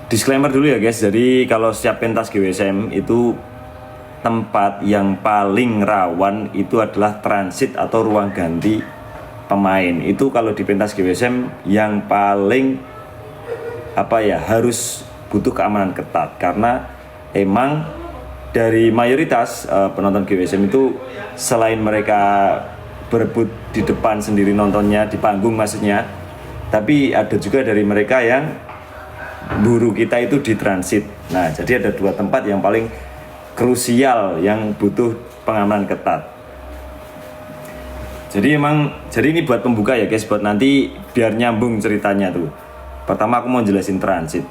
Disclaimer dulu ya guys, jadi kalau setiap pentas GWSM itu tempat yang paling rawan itu adalah transit atau ruang ganti pemain. Itu kalau di pentas GWSM yang paling harus butuh keamanan ketat, karena emang dari mayoritas penonton GWSM itu selain mereka berebut di depan sendiri nontonnya di panggung maksudnya, tapi ada juga dari mereka yang buru kita itu di transit. Nah, jadi ada dua tempat yang paling krusial yang butuh pengamanan ketat. Jadi ini buat pembuka ya guys, buat nanti biar nyambung ceritanya tuh. Pertama aku mau jelasin transit.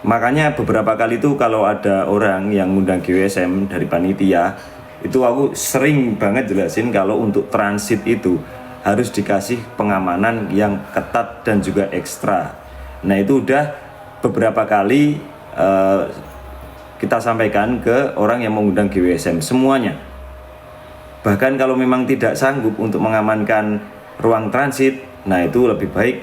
Makanya beberapa kali tuh kalau ada orang yang ngundang GWSM dari panitia, itu aku sering banget jelasin kalau untuk transit itu harus dikasih pengamanan yang ketat dan juga ekstra. Nah, itu udah beberapa kali kita sampaikan ke orang yang mengundang GWSM semuanya. Bahkan kalau memang tidak sanggup untuk mengamankan ruang transit, nah itu lebih baik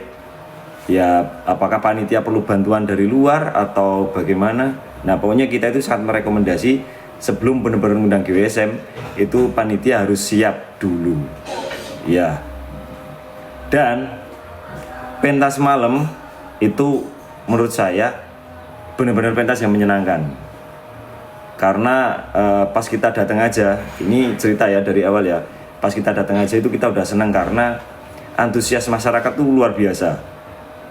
ya apakah panitia perlu bantuan dari luar atau bagaimana. Nah, pokoknya kita itu sangat merekomendasi sebelum benar-benar mengundang GWSM itu panitia harus siap dulu ya. Dan pentas malam itu menurut saya benar-benar pentas yang menyenangkan, karena pas kita datang aja, ini cerita ya dari awal ya, pas kita datang aja itu kita udah senang karena antusias masyarakat tuh luar biasa.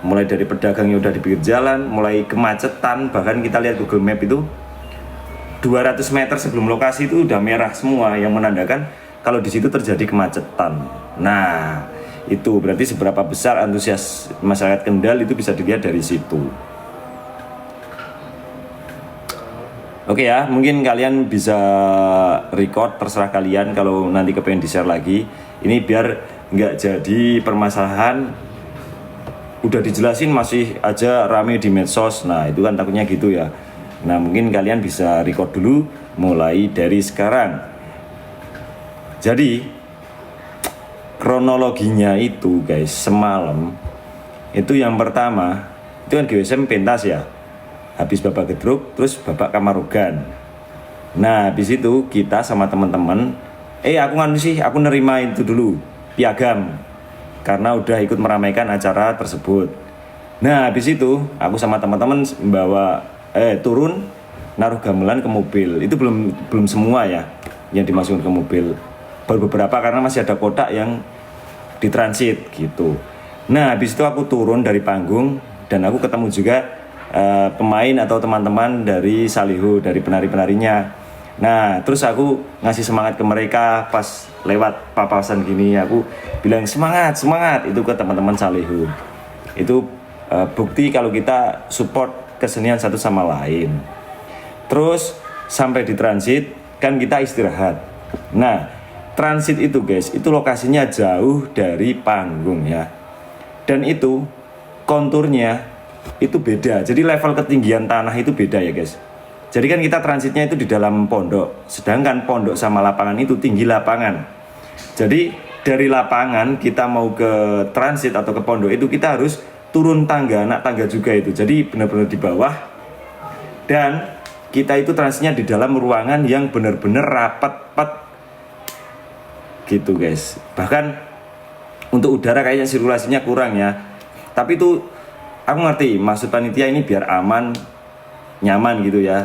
Mulai dari pedagang yang udah di pinggir jalan, mulai kemacetan, bahkan kita lihat Google Map itu 200 meter sebelum lokasi itu udah merah semua, yang menandakan kalau di situ terjadi kemacetan. Nah, itu berarti seberapa besar antusias masyarakat Kendal itu bisa dilihat dari situ. Oke ya, mungkin kalian bisa record, terserah kalian kalau nanti kepengen di-share lagi. Ini biar nggak jadi permasalahan udah dijelasin masih aja rame di medsos. Nah, itu kan takutnya gitu ya. Nah, mungkin kalian bisa record dulu mulai dari sekarang. Jadi kronologinya itu guys, semalam itu yang pertama itu kan GWSM pentas ya, habis babak gedruk terus babak Kamarugan. Nah, habis itu kita sama teman-teman aku nerima itu dulu piagam karena udah ikut meramaikan acara tersebut. Nah, habis itu aku sama teman-teman membawa turun naruh gamelan ke mobil. Itu belum semua ya yang dimasukkan ke mobil, baru beberapa karena masih ada kotak yang di transit gitu. Nah, habis itu aku turun dari panggung dan aku ketemu juga pemain atau teman-teman dari Salihu, dari penari-penarinya. Nah, terus aku ngasih semangat ke mereka pas lewat papasan gini, aku bilang semangat itu ke teman-teman Salihu. Itu bukti kalau kita support kesenian satu sama lain. Terus sampai di transit kan kita istirahat. Nah, transit itu guys, itu lokasinya jauh dari panggung ya. Dan itu konturnya itu beda. Jadi level ketinggian tanah itu beda ya guys. Jadi kan kita transitnya itu di dalam pondok, sedangkan pondok sama lapangan itu tinggi lapangan. Jadi dari lapangan kita mau ke transit atau ke pondok itu kita harus turun tangga, anak tangga juga itu. Jadi benar-benar di bawah. Dan kita itu transitnya di dalam ruangan yang benar-benar rapat gitu guys. Bahkan untuk udara kayaknya sirkulasinya kurang ya. Tapi itu aku ngerti maksud panitia ini biar aman, nyaman gitu ya.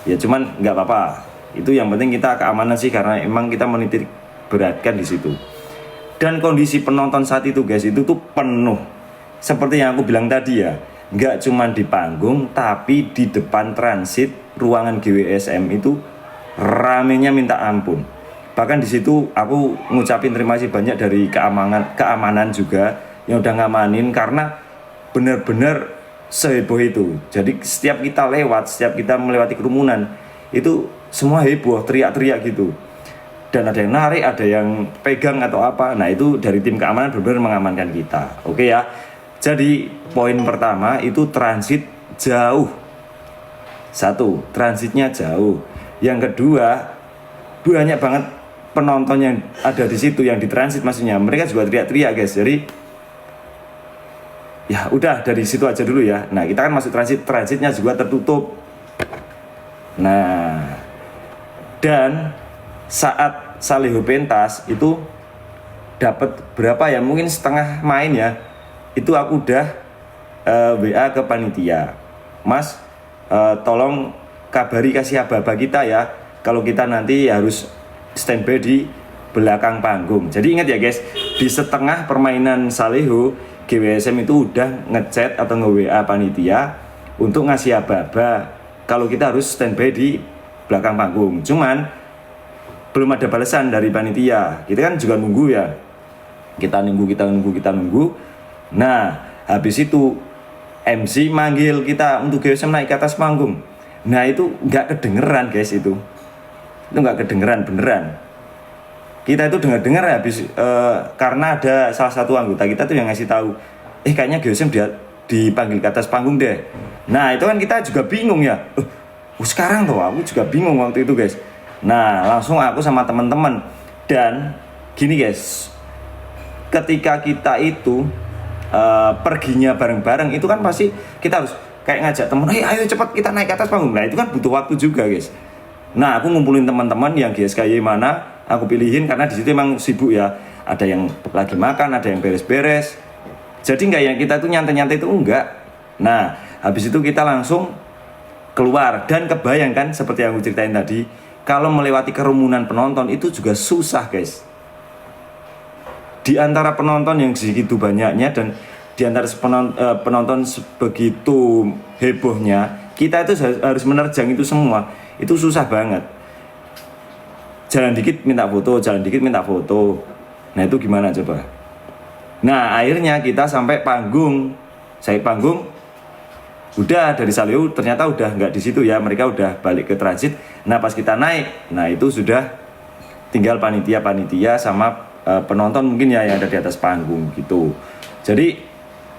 Ya cuman nggak apa-apa. Itu yang penting kita keamanan sih, karena emang kita menitik beratkan di situ. Dan kondisi penonton saat itu guys itu tuh penuh. Seperti yang aku bilang tadi ya, nggak cuman di panggung tapi di depan transit ruangan GWSM itu ramenya minta ampun. Bahkan di situ aku ngucapin terima kasih banyak dari keamanan juga yang udah ngamanin, karena benar-benar seheboh itu. Jadi setiap kita melewati kerumunan itu semua heboh, teriak-teriak gitu. Dan ada yang narik, ada yang pegang atau apa. Nah, itu dari tim keamanan benar-benar mengamankan kita. Oke ya. Jadi poin pertama itu transit jauh. Satu, transitnya jauh. Yang kedua, banyak banget penonton yang ada di situ, yang di transit maksudnya. Mereka juga teriak-teriak guys. Jadi Ya udah dari situ aja dulu ya. Nah kita kan masuk transitnya juga tertutup. Nah dan saat Salihu pentas itu dapat berapa ya, mungkin setengah main ya, itu aku udah WA ke panitia, Mas tolong kabari kasih aba-aba kita ya, kalau kita nanti harus standby di belakang panggung. Jadi ingat ya guys, di setengah permainan Salihu, GWSM itu udah ngechat atau nge-WA panitia untuk ngasih aba-aba kalau kita harus standby di belakang panggung. Cuman belum ada balasan dari panitia. Kita kan juga nunggu ya. Kita nunggu. Nah, habis itu MC manggil kita untuk GWSM naik ke atas panggung. Nah, itu nggak kedengeran guys itu. Itu nggak kedengeran beneran. Kita itu dengar habis karena ada salah satu anggota kita tuh yang ngasih tahu, kayaknya GWSM dia dipanggil ke atas panggung deh. Nah, itu kan kita juga bingung ya. Sekarang tuh aku juga bingung waktu itu guys. Nah langsung aku sama teman-teman, dan gini guys, ketika kita itu perginya bareng-bareng itu kan pasti kita harus kayak ngajak temen, ayo cepat kita naik ke atas panggung. Nah itu kan butuh waktu juga guys. Nah aku ngumpulin teman-teman yang GSKY mana, aku pilihin karena di situ emang sibuk ya, ada yang lagi makan, ada yang beres-beres, jadi nggak yang kita tuh nyantai-nyantai itu enggak. Nah habis itu kita langsung keluar, dan kebayangkan seperti yang aku ceritain tadi, kalau melewati kerumunan penonton itu juga susah guys. Di antara penonton yang segitu banyaknya dan di antara penonton sebegitu hebohnya, kita itu harus menerjang itu semua. Itu susah banget. Jalan dikit minta foto. Nah itu gimana coba? Nah akhirnya kita sampai panggung. Udah dari Salihu ternyata udah nggak di situ ya, mereka udah balik ke transit. Nah pas kita naik, nah itu sudah tinggal panitia sama penonton mungkin ya yang ada di atas panggung gitu. Jadi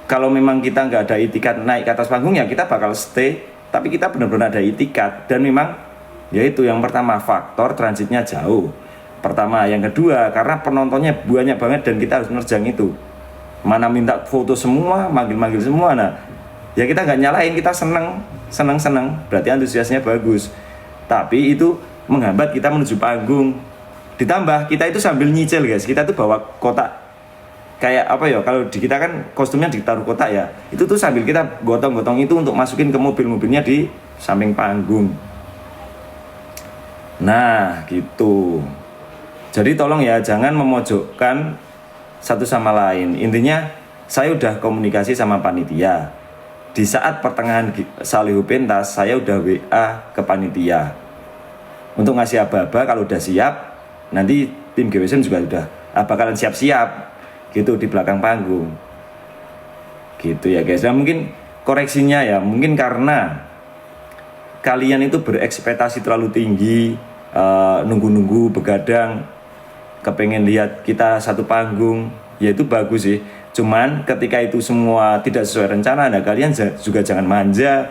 kalau memang kita nggak ada itikat naik ke atas panggung ya kita bakal stay, tapi kita benar-benar ada itikat. Dan memang yaitu yang pertama, faktor transitnya jauh. Pertama, yang kedua karena penontonnya banyak banget dan kita harus nerjang itu. Mana minta foto semua, manggil semua. Nah ya kita nggak nyalain, kita seneng, berarti antusiasnya bagus. Tapi itu menghambat kita menuju panggung. Ditambah kita itu sambil nyicil guys, kita tuh bawa kotak kayak apa ya, kalau di kita kan kostumnya ditaruh kotak ya, itu tuh sambil kita gotong-gotong itu untuk masukin ke mobil-mobilnya di samping panggung. Nah gitu. Jadi tolong ya jangan memojokkan satu sama lain. Intinya saya udah komunikasi sama panitia. Di saat pertengahan Salihu pentas, saya udah WA ke panitia untuk ngasih aba-aba kalau udah siap, nanti tim GWSM juga udah bakalan siap-siap gitu di belakang panggung. Gitu ya guys. Nah mungkin koreksinya ya, mungkin karena kalian itu berekspektasi terlalu tinggi, nunggu-nunggu begadang, kepengen lihat kita satu panggung, ya itu bagus sih. Cuman ketika itu semua tidak sesuai rencana, nah kalian juga jangan manja.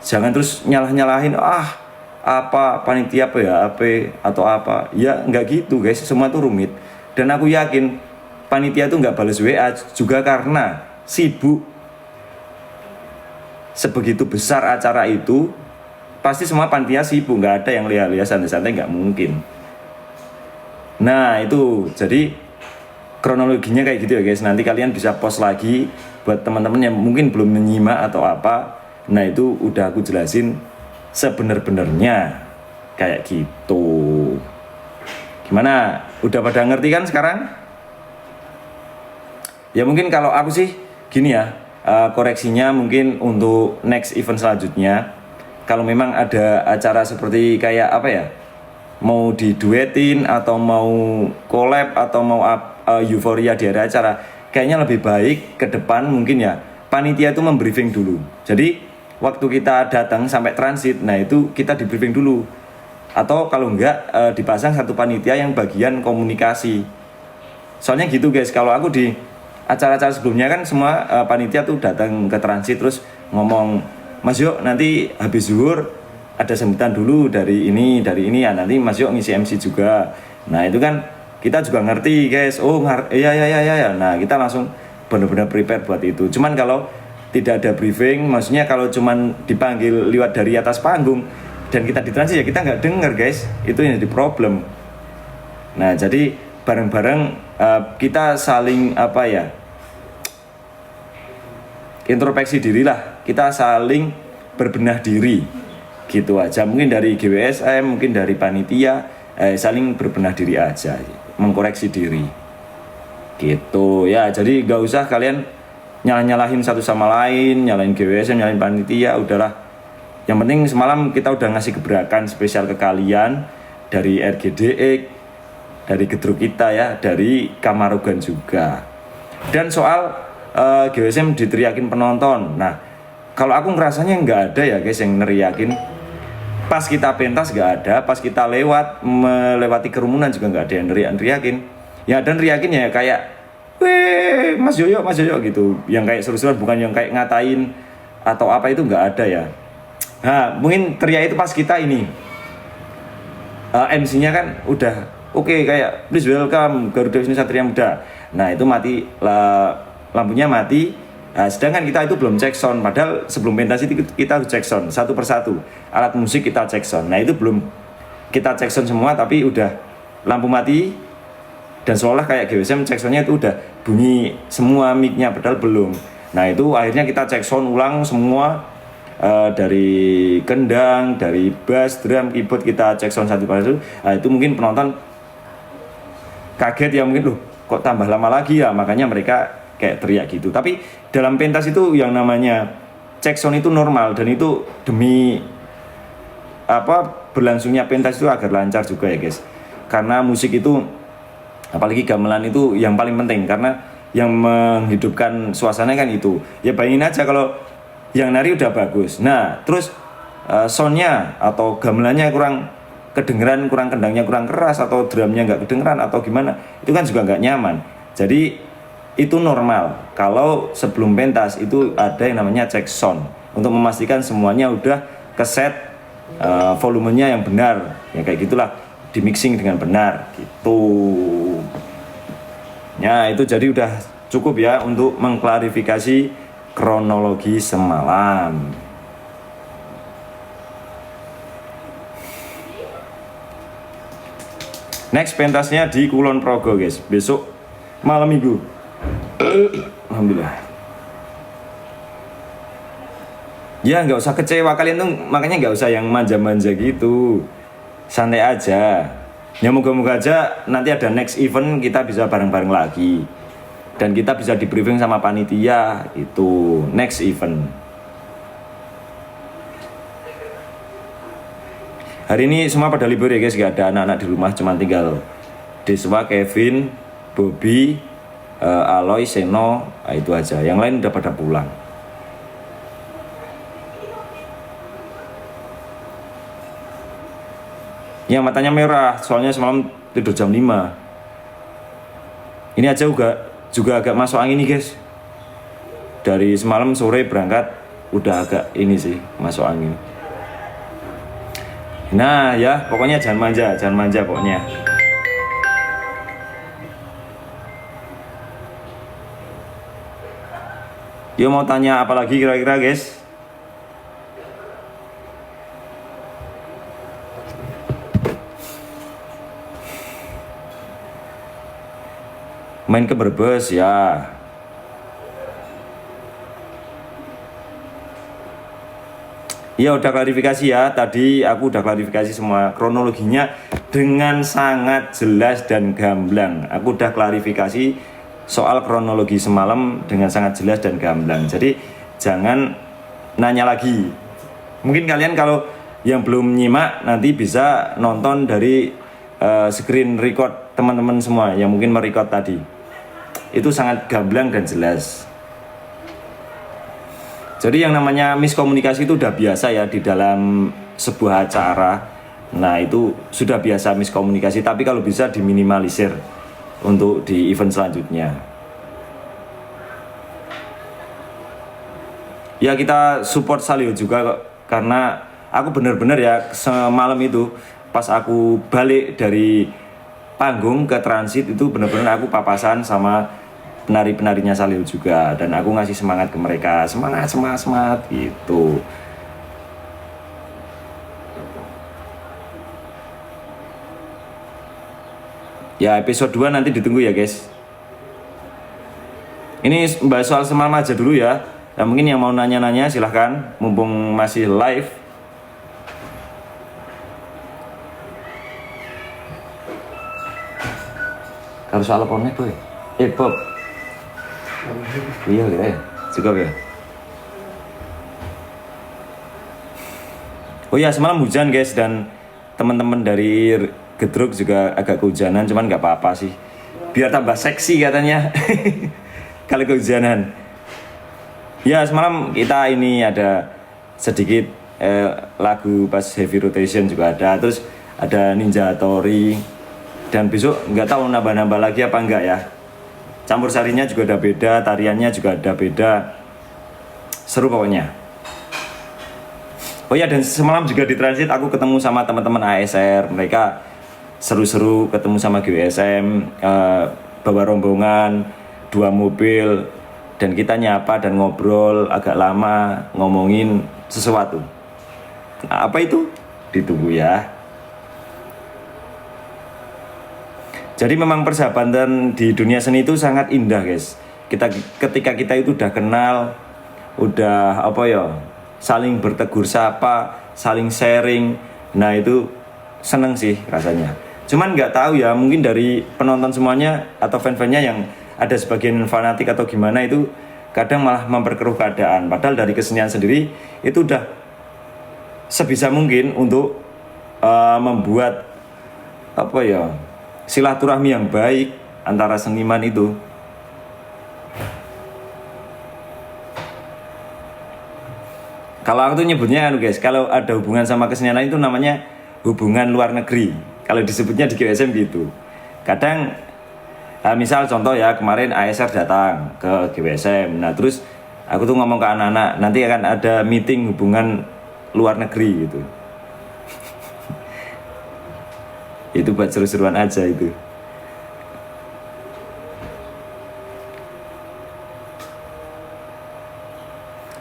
Jangan terus nyalahin apa panitia atau apa. Ya nggak gitu guys, semua itu rumit. Dan aku yakin panitia itu nggak balas WA juga karena sibuk. Sebegitu besar acara itu, pasti semua panitia sibuk, nggak ada yang lihat-lihat santai-santai, nggak mungkin. Nah itu, jadi kronologinya kayak gitu ya guys. Nanti kalian bisa post lagi buat teman-teman yang mungkin belum menyimak atau apa. Nah itu udah aku jelasin sebenar-benarnya kayak gitu. Gimana? Udah pada ngerti kan sekarang? Ya mungkin kalau aku sih gini ya, koreksinya mungkin untuk next event selanjutnya, kalau memang ada acara seperti kayak apa ya, mau diduetin atau mau collab atau mau euforia di area acara, kayaknya lebih baik ke depan mungkin ya panitia itu membriefing dulu. Jadi waktu kita datang sampai transit, nah itu kita di briefing dulu. Atau kalau enggak dipasang satu panitia yang bagian komunikasi. Soalnya gitu guys, kalau aku di acara-acara sebelumnya kan semua panitia tuh datang ke transit terus ngomong, Mas Yok nanti habis zuhur ada sambutan dulu dari ini ya, nanti Mas Yok ngisi MC juga. Nah itu kan kita juga ngerti guys, iya. Nah kita langsung benar-benar prepare buat itu. Cuman kalau tidak ada briefing, maksudnya kalau cuman dipanggil lewat dari atas panggung dan kita di transit ya kita nggak dengar guys, itu yang jadi problem. Nah jadi bareng-bareng kita saling introspeksi diri lah, kita saling berbenah diri gitu aja. Mungkin dari GWSM, mungkin dari panitia, saling berbenah diri aja, mengkoreksi diri gitu ya. Jadi gak usah kalian nyalahin satu sama lain, nyalahin GWSM, nyalahin panitia, udahlah. Yang penting semalam kita udah ngasih gebrakan spesial ke kalian dari RGDX, dari gedruk kita ya, dari Kamarogan juga. Dan soal GWSM diteriakin penonton, nah kalau aku ngerasanya nggak ada ya guys yang neriakin. Pas kita pentas nggak ada, pas kita melewati kerumunan juga nggak ada yang neriakin. Ya dan neriakin ya kayak, weh Mas Yoyo gitu, yang kayak seru-seruan, bukan yang kayak ngatain atau apa, itu nggak ada ya. Nah mungkin teriak itu pas kita ini MC-nya kan udah oke, kayak please welcome Garuda Wisnu Satria Muda. Nah itu mati lampunya mati. Nah, sedangkan kita itu belum cek sound, padahal sebelum pentas itu kita harus cek sound satu persatu, alat musik kita cek sound. Nah itu belum kita cek sound semua, tapi udah lampu mati dan seolah kayak GWSM cek soundnya itu udah bunyi semua mic-nya, padahal belum. Nah itu akhirnya kita cek sound ulang semua, dari kendang, dari bass, drum, keyboard, kita cek sound satu persatu. Nah itu mungkin penonton kaget ya, mungkin loh kok tambah lama lagi ya, makanya mereka kayak teriak gitu. Tapi dalam pentas itu yang namanya cek sound itu normal, dan itu demi berlangsungnya pentas itu agar lancar juga ya guys. Karena musik itu, apalagi gamelan itu yang paling penting, karena yang menghidupkan suasana kan itu. Ya bayangin aja kalau yang nari udah bagus, nah terus soundnya atau gamelannya kurang kedengeran, kurang kendangnya kurang keras, atau drumnya nggak kedengeran atau gimana, itu kan juga nggak nyaman. Jadi itu normal kalau sebelum pentas itu ada yang namanya cek sound untuk memastikan semuanya udah keset, volumenya yang benar, ya kayak gitulah, di mixing dengan benar gitu. Ya itu jadi udah cukup ya untuk mengklarifikasi kronologi semalam. Next pentasnya di Kulon Progo guys, besok malam minggu. Alhamdulillah. Ya nggak usah kecewa kalian tuh, makanya nggak usah yang manja-manja gitu, santai aja. Ya moga-moga aja nanti ada next event kita bisa bareng-bareng lagi, dan kita bisa di briefing sama panitia itu next event. Hari ini semua pada libur ya guys, gak ada anak-anak di rumah, cuma tinggal Deswa, Kevin, Bobby, Aloy, Seno, itu aja. Yang lain udah pada pulang. Yang matanya merah, soalnya semalam tidur jam 5. Ini aja juga agak masuk angin nih guys. Dari semalam sore berangkat udah agak ini sih, masuk angin. Nah ya pokoknya jangan manja pokoknya. Dia mau tanya apa lagi kira-kira guys? Main ke Brebes ya. Ya udah klarifikasi ya, tadi aku udah klarifikasi semua kronologinya dengan sangat jelas dan gamblang. Aku udah klarifikasi soal kronologi semalam dengan sangat jelas dan gamblang. Jadi jangan nanya lagi. Mungkin kalian kalau yang belum nyimak nanti bisa nonton dari screen record teman-teman semua yang mungkin merecord tadi. Itu sangat gamblang dan jelas. Jadi yang namanya miskomunikasi itu udah biasa ya di dalam sebuah acara. Nah itu sudah biasa miskomunikasi, tapi kalau bisa diminimalisir untuk di event selanjutnya. Ya kita support Salio juga kok, karena aku bener-bener ya semalam itu pas aku balik dari panggung ke transit itu bener-bener aku papasan sama penari-penarinya Salil juga, dan aku ngasih semangat ke mereka, semangat gitu. Ya episode 2 nanti ditunggu ya guys. Ini bahas soal semalam aja dulu ya. Nah, mungkin yang mau nanya-nanya silahkan, mumpung masih live. Kalau soal apa boy? Bob. Iya ya, cukup ya. Oh ya, semalam hujan guys, dan teman-teman dari Gedruk juga agak kehujanan, cuman nggak apa-apa sih. Biar tambah seksi katanya. Kalau kehujanan. Ya semalam kita ini ada sedikit lagu pas heavy rotation juga ada, terus ada Ninja Tori, dan besok nggak tahu nambah-nambah lagi apa enggak ya. Campur sarinya juga ada beda, tariannya juga ada beda, seru pokoknya. Oh ya, dan semalam juga di transit aku ketemu sama teman-teman ASR, mereka seru-seru, ketemu sama GWSM, bawa rombongan 2 mobil, dan kita nyapa dan ngobrol agak lama ngomongin sesuatu. Nah, apa itu? Ditunggu ya. Jadi memang persahabatan di dunia seni itu sangat indah guys. Ketika kita itu udah kenal, udah saling bertegur sapa, saling sharing, nah itu seneng sih rasanya. Cuman nggak tahu ya, mungkin dari penonton semuanya atau fan-fannya yang ada sebagian fanatik atau gimana, itu kadang malah memperkeruh keadaan. Padahal dari kesenian sendiri itu udah sebisa mungkin untuk membuat silaturahmi yang baik antara seniman itu. Kalau aku tuh nyebutnya guys, kalau ada hubungan sama kesenian itu namanya hubungan luar negeri. Kalau disebutnya di GWSM gitu. Kadang misal contoh ya, kemarin ASR datang ke GWSM. Nah terus aku tuh ngomong ke anak-anak, nanti akan ada meeting hubungan luar negeri gitu. Itu buat seru-seruan aja itu.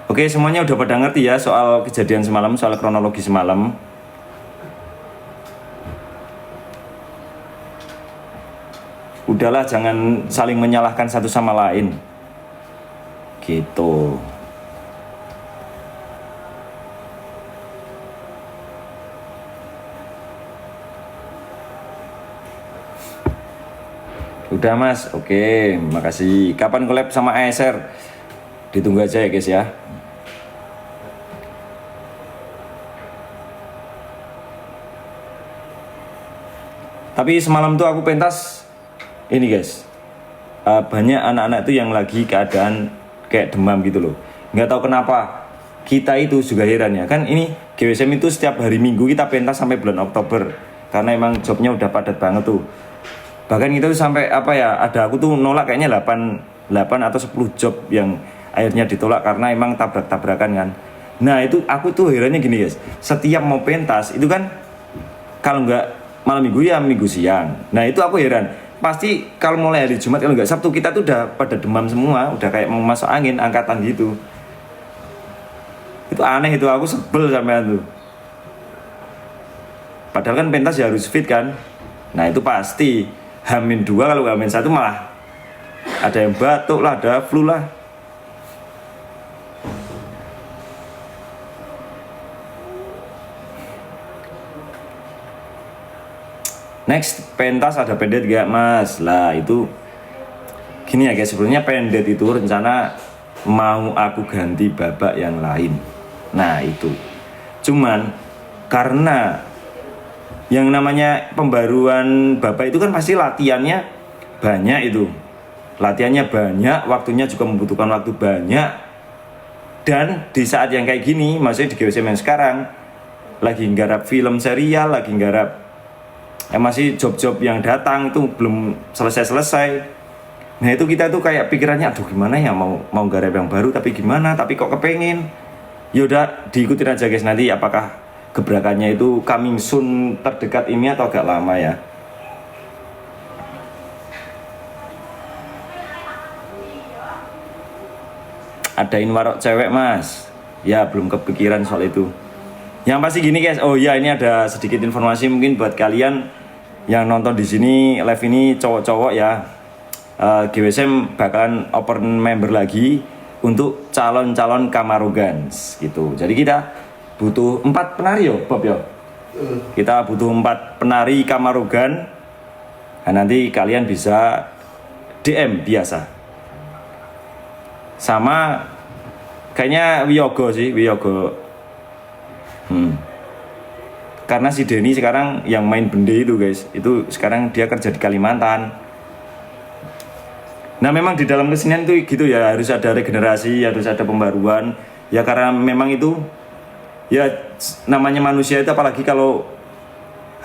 Oke, semuanya udah pada ngerti ya soal kejadian semalam, soal kronologi semalam. Udahlah, jangan saling menyalahkan satu sama lain. Gitu. Udah mas, oke, makasih. Kapan collab sama ASR? Ditunggu aja ya guys ya. Tapi semalam tuh aku pentas ini guys, banyak anak-anak itu yang lagi keadaan kayak demam gitu loh. Nggak tahu kenapa, kita itu juga heran ya. Kan ini GWSM itu setiap hari Minggu kita pentas sampai bulan Oktober, karena emang jobnya udah padat banget tuh. Bahkan kita tuh sampai ada aku tuh nolak kayaknya 8 atau 10 job yang akhirnya ditolak karena emang tabrak-tabrakan kan. Nah itu aku tuh herannya gini guys, setiap mau pentas itu kan kalau nggak malam minggu ya minggu siang. Nah itu aku heran, pasti kalau mulai hari Jumat kalau nggak Sabtu kita tuh udah pada demam semua, udah kayak mau masuk angin angkatan gitu. Itu aneh, itu aku sebel sampean tuh. Padahal kan pentas ya harus fit kan. Nah itu pasti H-2, kalau H-1 malah ada yang batuk lah, ada flu lah. Next, pentas ada pendet gak mas? Lah itu gini ya guys, sebenarnya pendet itu rencana mau aku ganti babak yang lain. Nah itu cuman karena yang namanya pembaruan babak itu kan pasti latihannya banyak itu. Latihannya banyak, waktunya juga membutuhkan waktu banyak. Dan di saat yang kayak gini, maksudnya di GWSM yang sekarang lagi nggarap film serial, lagi nggarap masih job-job yang datang itu belum selesai-selesai. Nah itu kita tuh kayak pikirannya, aduh gimana ya mau nggarap yang baru tapi gimana, tapi kok kepengen. Yaudah diikutin aja guys, nanti apakah gebrakannya itu coming soon terdekat ini atau agak lama ya. adain warok cewek mas. Ya belum kepikiran soal itu. Yang pasti gini guys, oh ya ini ada sedikit informasi mungkin buat kalian yang nonton di sini live ini cowok-cowok ya. GWSM bakalan open member lagi untuk calon-calon Kamarogans gitu. Jadi kita butuh 4 penari yo, Bob yo. Kita butuh 4 penari Kamarogan. Nah, nanti kalian bisa DM biasa. Sama kayaknya Wiyogo sih, Wiyogo. Karena si Denny sekarang yang main bende itu guys, itu sekarang dia kerja di Kalimantan. Nah memang di dalam kesenian itu gitu ya, harus ada regenerasi, harus ada pembaruan. Ya karena memang itu ya namanya manusia itu, apalagi kalau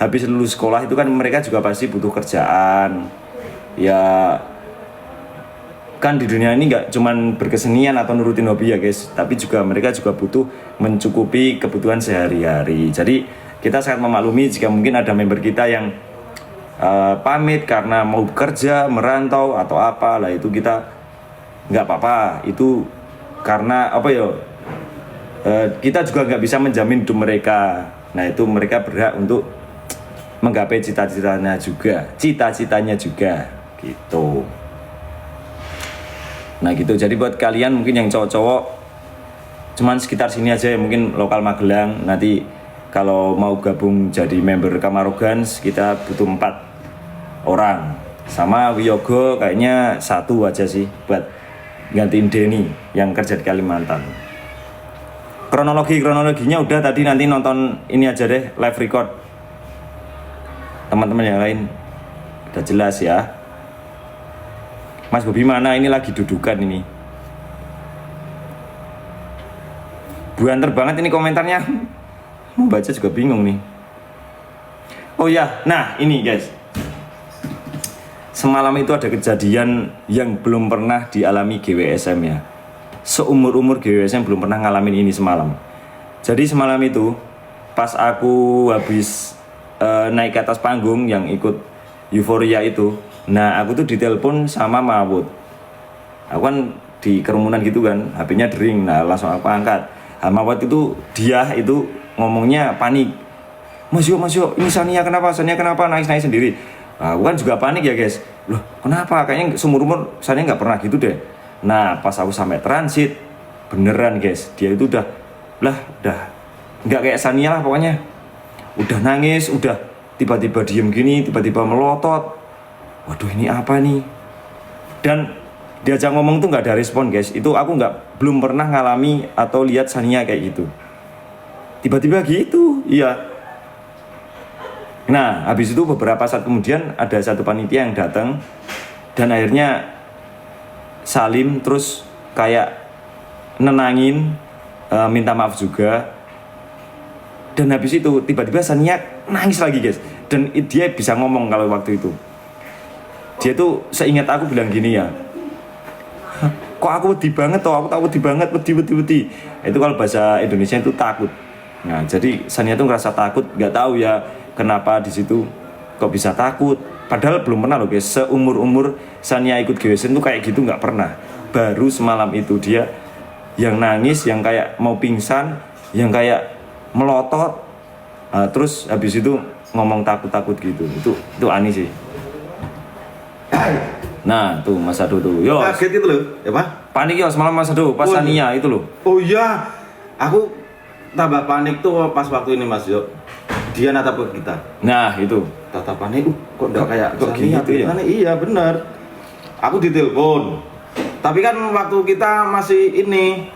habis lulus sekolah itu kan mereka juga pasti butuh kerjaan. Ya kan di dunia ini nggak cuman berkesenian atau nurutin hobi ya guys, tapi juga mereka juga butuh mencukupi kebutuhan sehari-hari. Jadi kita sangat memaklumi jika mungkin ada member kita yang pamit karena mau bekerja, merantau atau apa lah, itu kita nggak apa-apa. Itu karena apa ya, kita juga nggak bisa menjamin hidup mereka. Nah itu mereka berhak untuk menggapai cita-citanya juga gitu. Nah gitu, jadi buat kalian mungkin yang cowok-cowok cuman sekitar sini aja ya, mungkin lokal Magelang, nanti kalau mau gabung jadi member Kamarogans kita butuh 4 orang. Sama Wiyogo kayaknya 1 aja sih buat gantiin Denny yang kerja di Kalimantan. Kronologinya udah tadi, nanti nonton ini aja deh, live record. Teman-teman yang lain udah jelas ya. Mas Bobi mana? Ini lagi dudukan ini. Buanter banget ini komentarnya. Mau baca juga bingung nih. Oh ya, nah ini guys. Semalam itu ada kejadian yang belum pernah dialami GWSM ya. Seumur-umur GWSM belum pernah ngalamin ini semalam. Jadi semalam itu pas aku habis naik ke atas panggung yang ikut euforia itu, nah aku tuh ditelepon sama Mawut. Aku kan di kerumunan gitu kan, HP-nya dering, nah langsung aku angkat. Nah, Mawut itu dia itu ngomongnya panik. Mas yo, ini Sania kenapa nangis sendiri. Nah, aku kan juga panik ya guys. Loh kenapa? Kayaknya seumur-umur Sania nggak pernah gitu deh. Nah pas aku sampai transit, beneran guys, dia itu udah nggak kayak Sania lah pokoknya. Udah nangis, udah tiba-tiba diem gini, tiba-tiba melotot. Waduh ini apa nih? Dan diajak ngomong tuh nggak ada respon guys. Itu aku belum pernah ngalami atau lihat Sania kayak gitu. Tiba-tiba gitu, iya. Nah habis itu beberapa saat kemudian ada satu panitia yang datang dan akhirnya salim, terus kayak nenangin, minta maaf juga. Dan habis itu tiba-tiba Sania nangis lagi guys. Dan dia bisa ngomong kalau waktu itu. Dia tuh seingat aku bilang gini ya, kok aku wedi banget toh, aku tak wedi banget, wedi. Itu kalau bahasa Indonesia itu takut. Nah jadi Sania tuh ngerasa takut, nggak tahu ya kenapa di situ kok bisa takut. Padahal belum pernah loh guys, seumur-umur Sania ikut GWSM tuh kayak gitu nggak pernah. Baru semalam itu dia yang nangis, yang kayak mau pingsan, yang kayak melotot, terus habis itu ngomong takut gitu. Itu aneh sih. Nah tuh Mas Ado tuh, yo kaget itu loh, ya Pak? Panik yo semalam Mas Ado pas Sania itu loh. Oh iya, aku tambah panik tuh pas waktu ini Mas Yo. Dia natap ke kita. Nah itu Tatapannya, kok enggak kayak kok Sania gitu ya? Iya bener. Aku ditelepon. Tapi kan waktu kita masih ini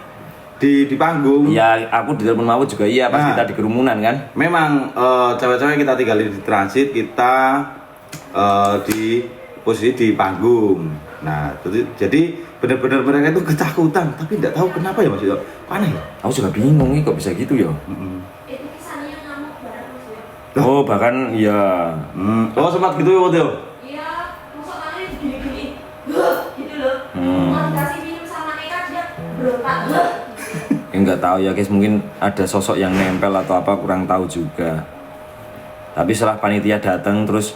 di panggung. ya aku di telepon Mawut juga iya pas kita di kerumunan kan. Memang cewek-cewek kita tinggal di transit, kita di posisi di panggung. Nah, jadi benar-benar mereka itu ketakutan, tapi tidak tahu kenapa ya Mas Yo. Aneh. Aku juga bingung nih kok bisa gitu ya. Oh bahkan ya. Oh sempat gitu ya Mas Yo. Iya, masuk tangannya gini-gini, gitu loh. Mau dikasih minum sama Eka dia berontak. Nggak tahu ya guys, mungkin ada sosok yang nempel atau apa, kurang tahu juga. Tapi setelah panitia datang terus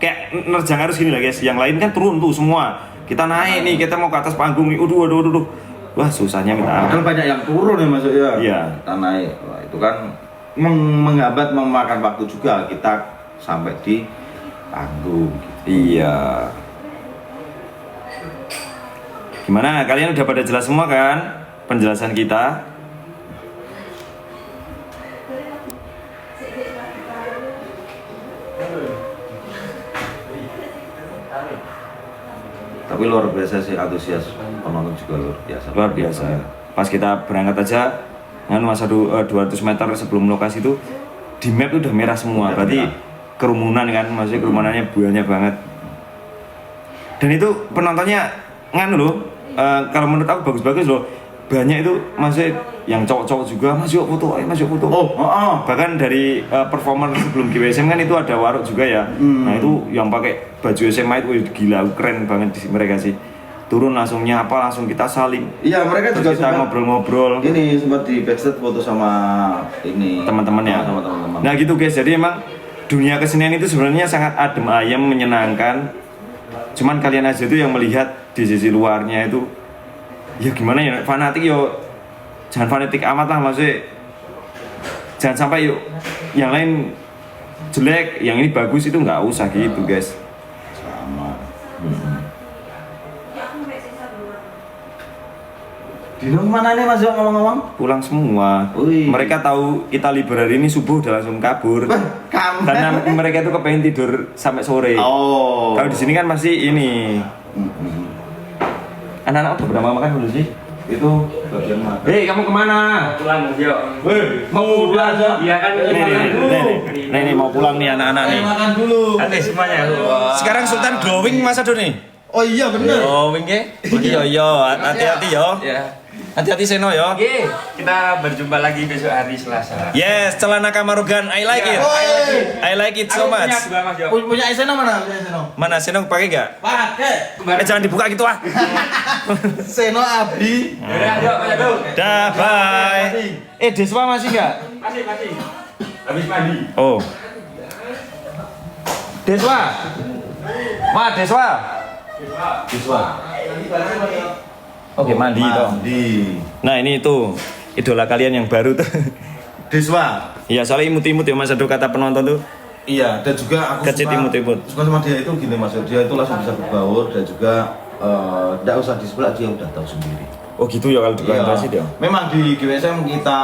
kayak nerjang harus gini lah guys. Yang lain kan turun tuh semua. Kita naik nih, kita mau ke atas panggung nih. Aduh. Wah, susahnya minta Kan ampun. banyak yang turun ya Mas ya. Iya. Kita naik. Wah, itu kan menghambat memakan waktu juga kita sampai di panggung. Iya. Gimana? Kalian udah pada jelas semua kan penjelasan kita? Tapi luar biasa sih antusias penonton juga luar biasa. Luar biasa. Pas kita berangkat aja kan masa 200 meter sebelum lokasi itu di map itu udah merah semua. Udah Berarti merah. kerumunan kan, maksudnya kerumunannya banyak banget. Dan itu penontonnya nganu loh. Kalau menurut aku bagus-bagus loh. Banyak itu maksudnya yang cowok-cowok juga masuk foto, ayo masuk foto. Bahkan dari performer sebelum GWSM kan itu ada waruk juga ya. Nah itu yang pakai baju SMA itu wih, gila keren banget di mereka sih. Turun langsung nyapa, langsung kita saling. Iya, mereka Terus juga kita sempat ngobrol-ngobrol. ini sempat di backstage foto sama ini Teman-teman ya. sama teman-teman. Nah gitu guys, jadi emang dunia kesenian itu sebenarnya sangat adem ayem, menyenangkan. Cuman kalian aja tuh yang melihat di sisi luarnya itu, ya gimana ya, fanatik yo, jangan fanatik amat lah maksudnya. Jangan sampai yuk yang lain jelek, yang ini bagus itu nggak usah gitu guys. Sama. Ya aku nggak sisa dulu. Dino mana nih Mas Yo ngomong-ngomong? Pulang semua. Wih. Mereka tahu kita libur hari ini subuh udah langsung kabur. Kamu. Karena mereka itu kepengen tidur sampai sore. Oh. Kalau di sini kan masih ini. Anak-anak udah berapa makan dulu sih? Itu bagian mana? Hei, kamu kemana? Pulang Mas Yo. Mau pulang aja. Iya kan Nih, mau pulang nih anak-anak nih. Makan dulu. Hati semuanya. Sekarang Sultan glowing Mas Ado nih. Oh iya bener. Glowing ke? Iya, hati-hati yo. Ya. Hati-hati Seno yo. Oke, kita berjumpa lagi besok hari Selasa. Yes, celana Kamarugan, I like it. I like it so Aku much. punya dua Mas Yo. Punya Seno mana? Punya Seno. Mana Seno pakai gak? Pakai. Jangan dibuka gitu ah. Seno Abi. Yaudah, yuk, Mas Yo. Dah, bye. Deswa masih nggak? Masih. Habis mandi. Oh. Deswa. Deswa. Siswa. Oke, mandi toh. Mandi. Nah, ini itu idola kalian yang baru tuh. Deswa. Iya, soalnya imut-imut ya Mas Ado kata penonton tuh. Iya, dan juga aku Kecil imut-imut. suka sama dia itu gini Mas, dia itu langsung bisa berbaur dan juga tidak usah di sebelah dia udah tahu sendiri. Oh gitu ya kalau di presentasi dia. Memang di GWSM kita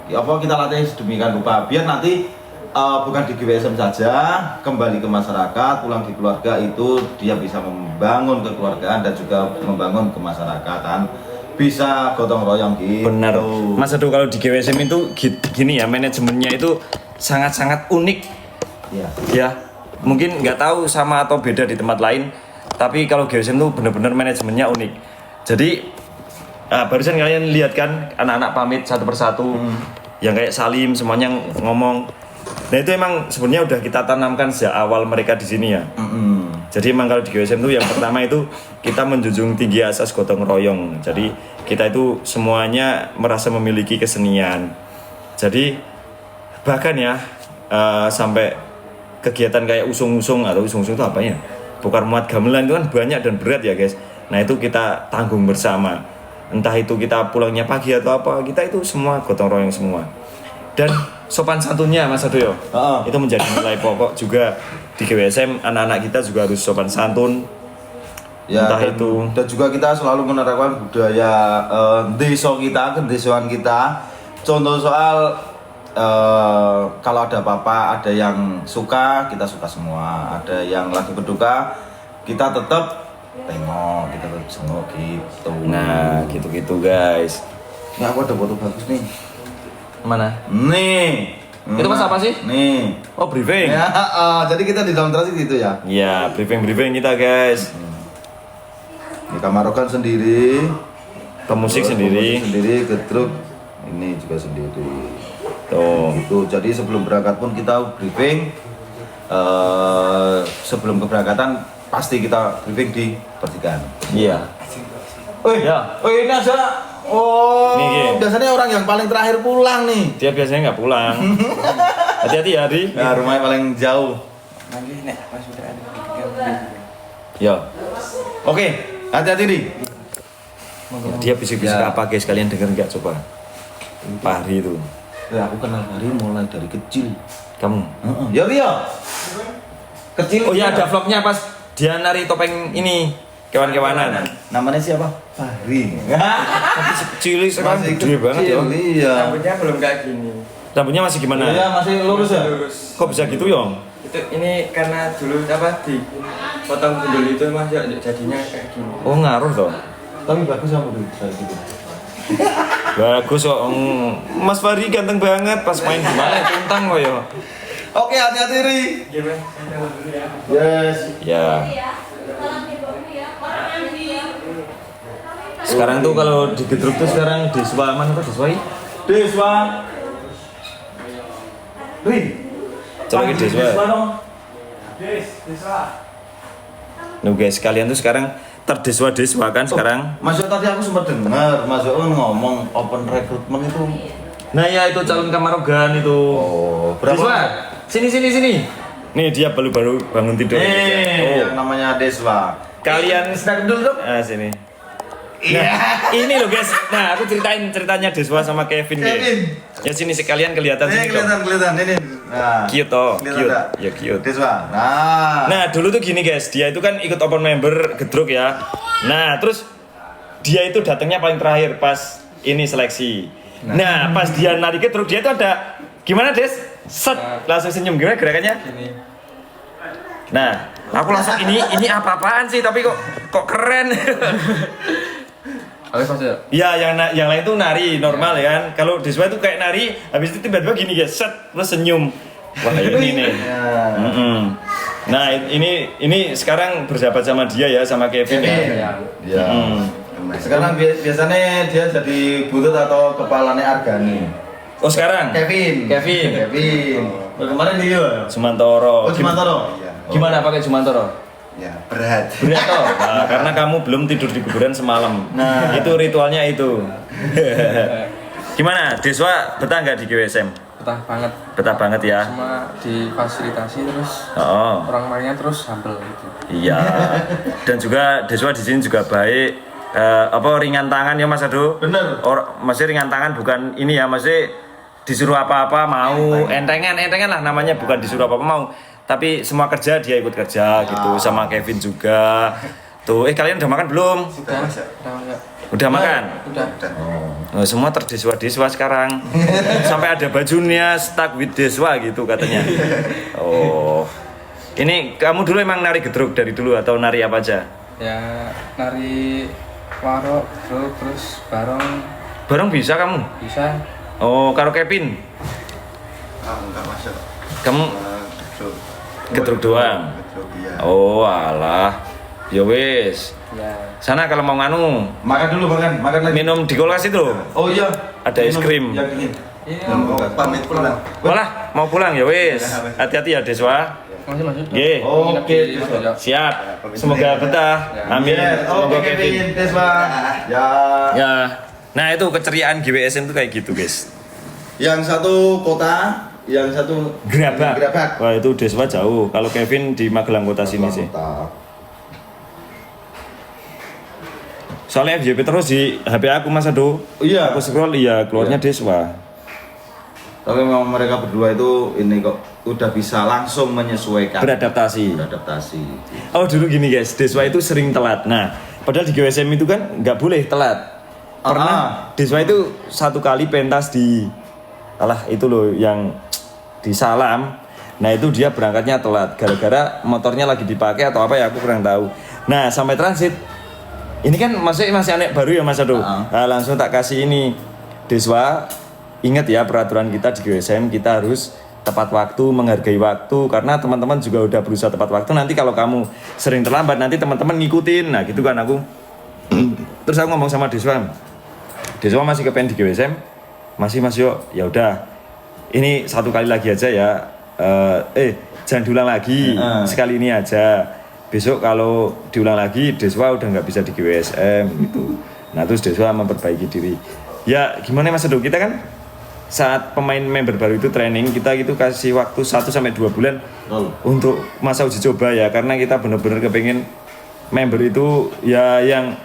kita latih sedemikian rupa biar nanti bukan di GWSM saja, kembali ke masyarakat, pulang di keluarga itu dia bisa membangun kekeluargaan dan juga membangun kemasyarakatan, bisa gotong royong gitu. Benar. Mas Ado kalau di GWSM itu gini ya, manajemennya itu sangat-sangat unik. Iya. Ya, mungkin nggak tahu sama atau beda di tempat lain, tapi kalau GWSM itu benar-benar manajemennya unik. Jadi barusan kalian lihat kan anak-anak pamit satu persatu, yang kayak Salim semuanya ngomong. Nah itu emang sebenarnya udah kita tanamkan sejak awal mereka di sini ya. Jadi emang kalau di GWSM itu yang pertama itu kita menjunjung tinggi asas gotong royong. Jadi kita itu semuanya merasa memiliki kesenian. Jadi bahkan ya sampai kegiatan kayak usung-usung atau usung-usung itu apa ya? Bongkar muat gamelan itu kan banyak dan berat ya guys. Nah itu kita tanggung bersama. Entah itu kita pulangnya pagi atau apa, kita itu semua gotong royong semua. Dan sopan santunnya Mas Ado yo. Itu menjadi nilai pokok juga di GWSM, anak-anak kita juga harus sopan santun. Ya, Entah dan, itu. dan juga kita selalu menerapkan budaya desa kita, kedesaan kita. Contoh soal kalau ada apa-apa, ada yang suka, kita suka semua. Ada yang lagi berduka, kita tetap tengok, kita tetap jenguk gitu. Nah gitu-gitu guys. Ini aku ada foto bagus nih. Mana? Nih. Itu mas apa sih? Nih. Oh briefing. Ya, jadi kita di dalam transit gitu ya. Iya, briefing kita guys. Ini Kamarokan sendiri, Pemusik terus sendiri. pemusik sendiri, gedruk ini juga sendiri. Tuh. Gitu. Jadi sebelum berangkat pun kita briefing. Sebelum keberangkatan pasti kita briefing di pertigaan. Iya. Ya. Ini aja. Oh, Nih, Ki. biasanya orang yang paling terakhir pulang nih. Dia biasanya nggak pulang. Hati-hati ya, Adi. Nah, rumahnya paling jauh. Nanti nek pas udah ada kegiatan. Ya. Oke, hati-hati nih. Dia bisik-bisik Ya. apa guys, kalian denger nggak coba? Pak Hari itu. Ya, aku kenal Hari mulai dari kecil. Kamu? Ya Rio. Kecil. Oh iya, ada vlognya pas dia nari topeng ini, kewan-kewanan. Namanya siapa? Fahri. Tapi kecil sekarang gede banget ya. Iya. Rambutnya belum kayak gini. Rambutnya masih gimana? Iya, masih lurus ya? Lurus. Kok bisa gitu Yong? Itu ini karena dulu apa di potong gundul itu Mas ya jadinya kayak gini. Oh ngaruh toh. Tapi bagus sama dulu kayak gitu. Bagus kok. Mas Fahri ganteng banget pas main gimana tentang kok ya. Oke, hati-hati Ri. Gimana? Yes. Ya. Ya, tolong dibawa ya. Orang yang di Sekarang tuh kalau di Gedruk tuh sekarang Deswa mana tuh Deswa? Deswa. Ri. Coba ke Deswa. dong. Nih guys, kalian tuh sekarang terdeswa-deswa kan sekarang. Masuk tadi aku sempat dengar, Masuk ngomong open recruitment itu. Nah ya itu calon Kamarogan itu. Oh, Deswa, sini. Nih dia baru bangun tidur. Yang namanya Deswa. Kalian Snack dulu dong. sini. Nah, ini loh guys. Nah, aku ceritanya Deswa sama Kevin guys. Kevin. Ya sini sekalian kelihatan sini dong. kelihatan ini. Nah. Cute toh, Kelihatan cute. nggak? Ya cute. Deswa. Nah. Nah, dulu tuh gini guys, dia itu kan ikut open member Gedruk ya. Nah, terus dia itu datangnya paling terakhir pas ini seleksi. Nah, pas dia nari Gedruk dia itu ada gimana Des? Set, langsung senyum gimana gerakannya? Gini. Nah, aku langsung ini apa-apaan sih tapi kok keren. Oke, Mas ya. Ya, yang lain tuh nari normal ya kan. Kalau Deswa itu kayak nari, habis itu tiba-tiba gini guys, set, terus senyum. Wah, ini nih. Ya. Mm-mm. Nah, ini sekarang bersahabat sama dia ya, sama Kevin ya. Ya. Mm. Sekarang biasanya dia jadi butut atau kepalanya Argani. Oh, sekarang? Kevin. Kemarin dia. Sumantoro. Oh, Cimantoro. Gimana pakai Sumantoro? Ya, berat. Berat toh? Nah, karena kamu belum tidur di kuburan semalam. Nah. Itu ritualnya itu. Gimana? Deswa betah nggak di GWSM? Betah banget. Betah banget ya. Cuma difasilitasi terus Oh. orang mainnya terus sambel gitu. Iya. Dan juga Deswa di sini juga baik. Ringan tangan ya Mas Ado? Bener. Masih ringan tangan bukan ini ya, masih disuruh apa-apa mau entengan lah namanya, bukan disuruh apa-apa mau. Tapi semua kerja dia ikut kerja gitu, sama Kevin juga. Tuh, kalian udah makan belum? Udah Udah makan? Udah. Oh, semua terdeswa-deswa sekarang. Sampai ada bajunya stuck with Deswa gitu katanya. Oh. Ini kamu dulu emang nari Gedruk dari dulu atau nari apa aja? Ya nari warok, terus barong Bareng bisa kamu? bisa. Oh, karo Kevin. Enggak masuk. Kamu Gedruk doang. Oh, alah. Ya wis. Ya. Sana kalau mau nganu, Makan dulu, makan lagi. minum di kulkas itu. Oh iya. Ada es krim. Yang dingin. Iya. Pamit pulang. Malah mau pulang ya wis. Hati-hati ya Deswa. Masih. Nggih. Oke, Siap. Semoga betah. Amin. Semoga Oke, Kevin. Kevin, Deswa. Ya. Ya. Nah, itu keceriaan GWSM tuh kayak gitu, guys. Yang satu kota, yang satu Gerabak. Wah, itu Deswa jauh. Kalau Kevin di Magelang kota sini sih. Kota. Soalnya FYP terus di HP aku Mas Ado. Iya. Aku scroll iya keluarnya Deswa. Tapi memang mereka berdua itu ini kok udah bisa langsung menyesuaikan. Beradaptasi. Beradaptasi. Oh, dulu gini guys, Deswa itu sering telat. Nah, padahal di GWSM itu kan nggak boleh telat. Pernah Deswa itu satu kali pentas di itu loh yang di Salam. Nah, itu dia berangkatnya telat gara-gara motornya lagi dipakai atau apa ya, aku kurang tahu. Nah, sampai transit. Ini kan masih anak baru ya Mas Ado. Nah, langsung tak kasih ini. Deswa, ingat ya peraturan kita di GWSM, kita harus tepat waktu, menghargai waktu, karena teman-teman juga udah berusaha tepat waktu. Nanti kalau kamu sering terlambat, nanti teman-teman ngikutin. Nah, gitu kan aku. Terus aku ngomong sama Deswa masih kepengen di GWSM, masih yuk, ya udah. Ini satu kali lagi aja ya. Jangan diulang lagi, sekali ini aja. Besok kalau diulang lagi, Deswa udah nggak bisa di GWSM gitu. Nah, terus Deswa memperbaiki diri. Ya gimana Mas Edo, kita kan saat pemain member baru itu training, kita itu kasih waktu 1 sampai 2 bulan untuk masa uji coba ya, karena kita benar-benar kepengen member itu ya yang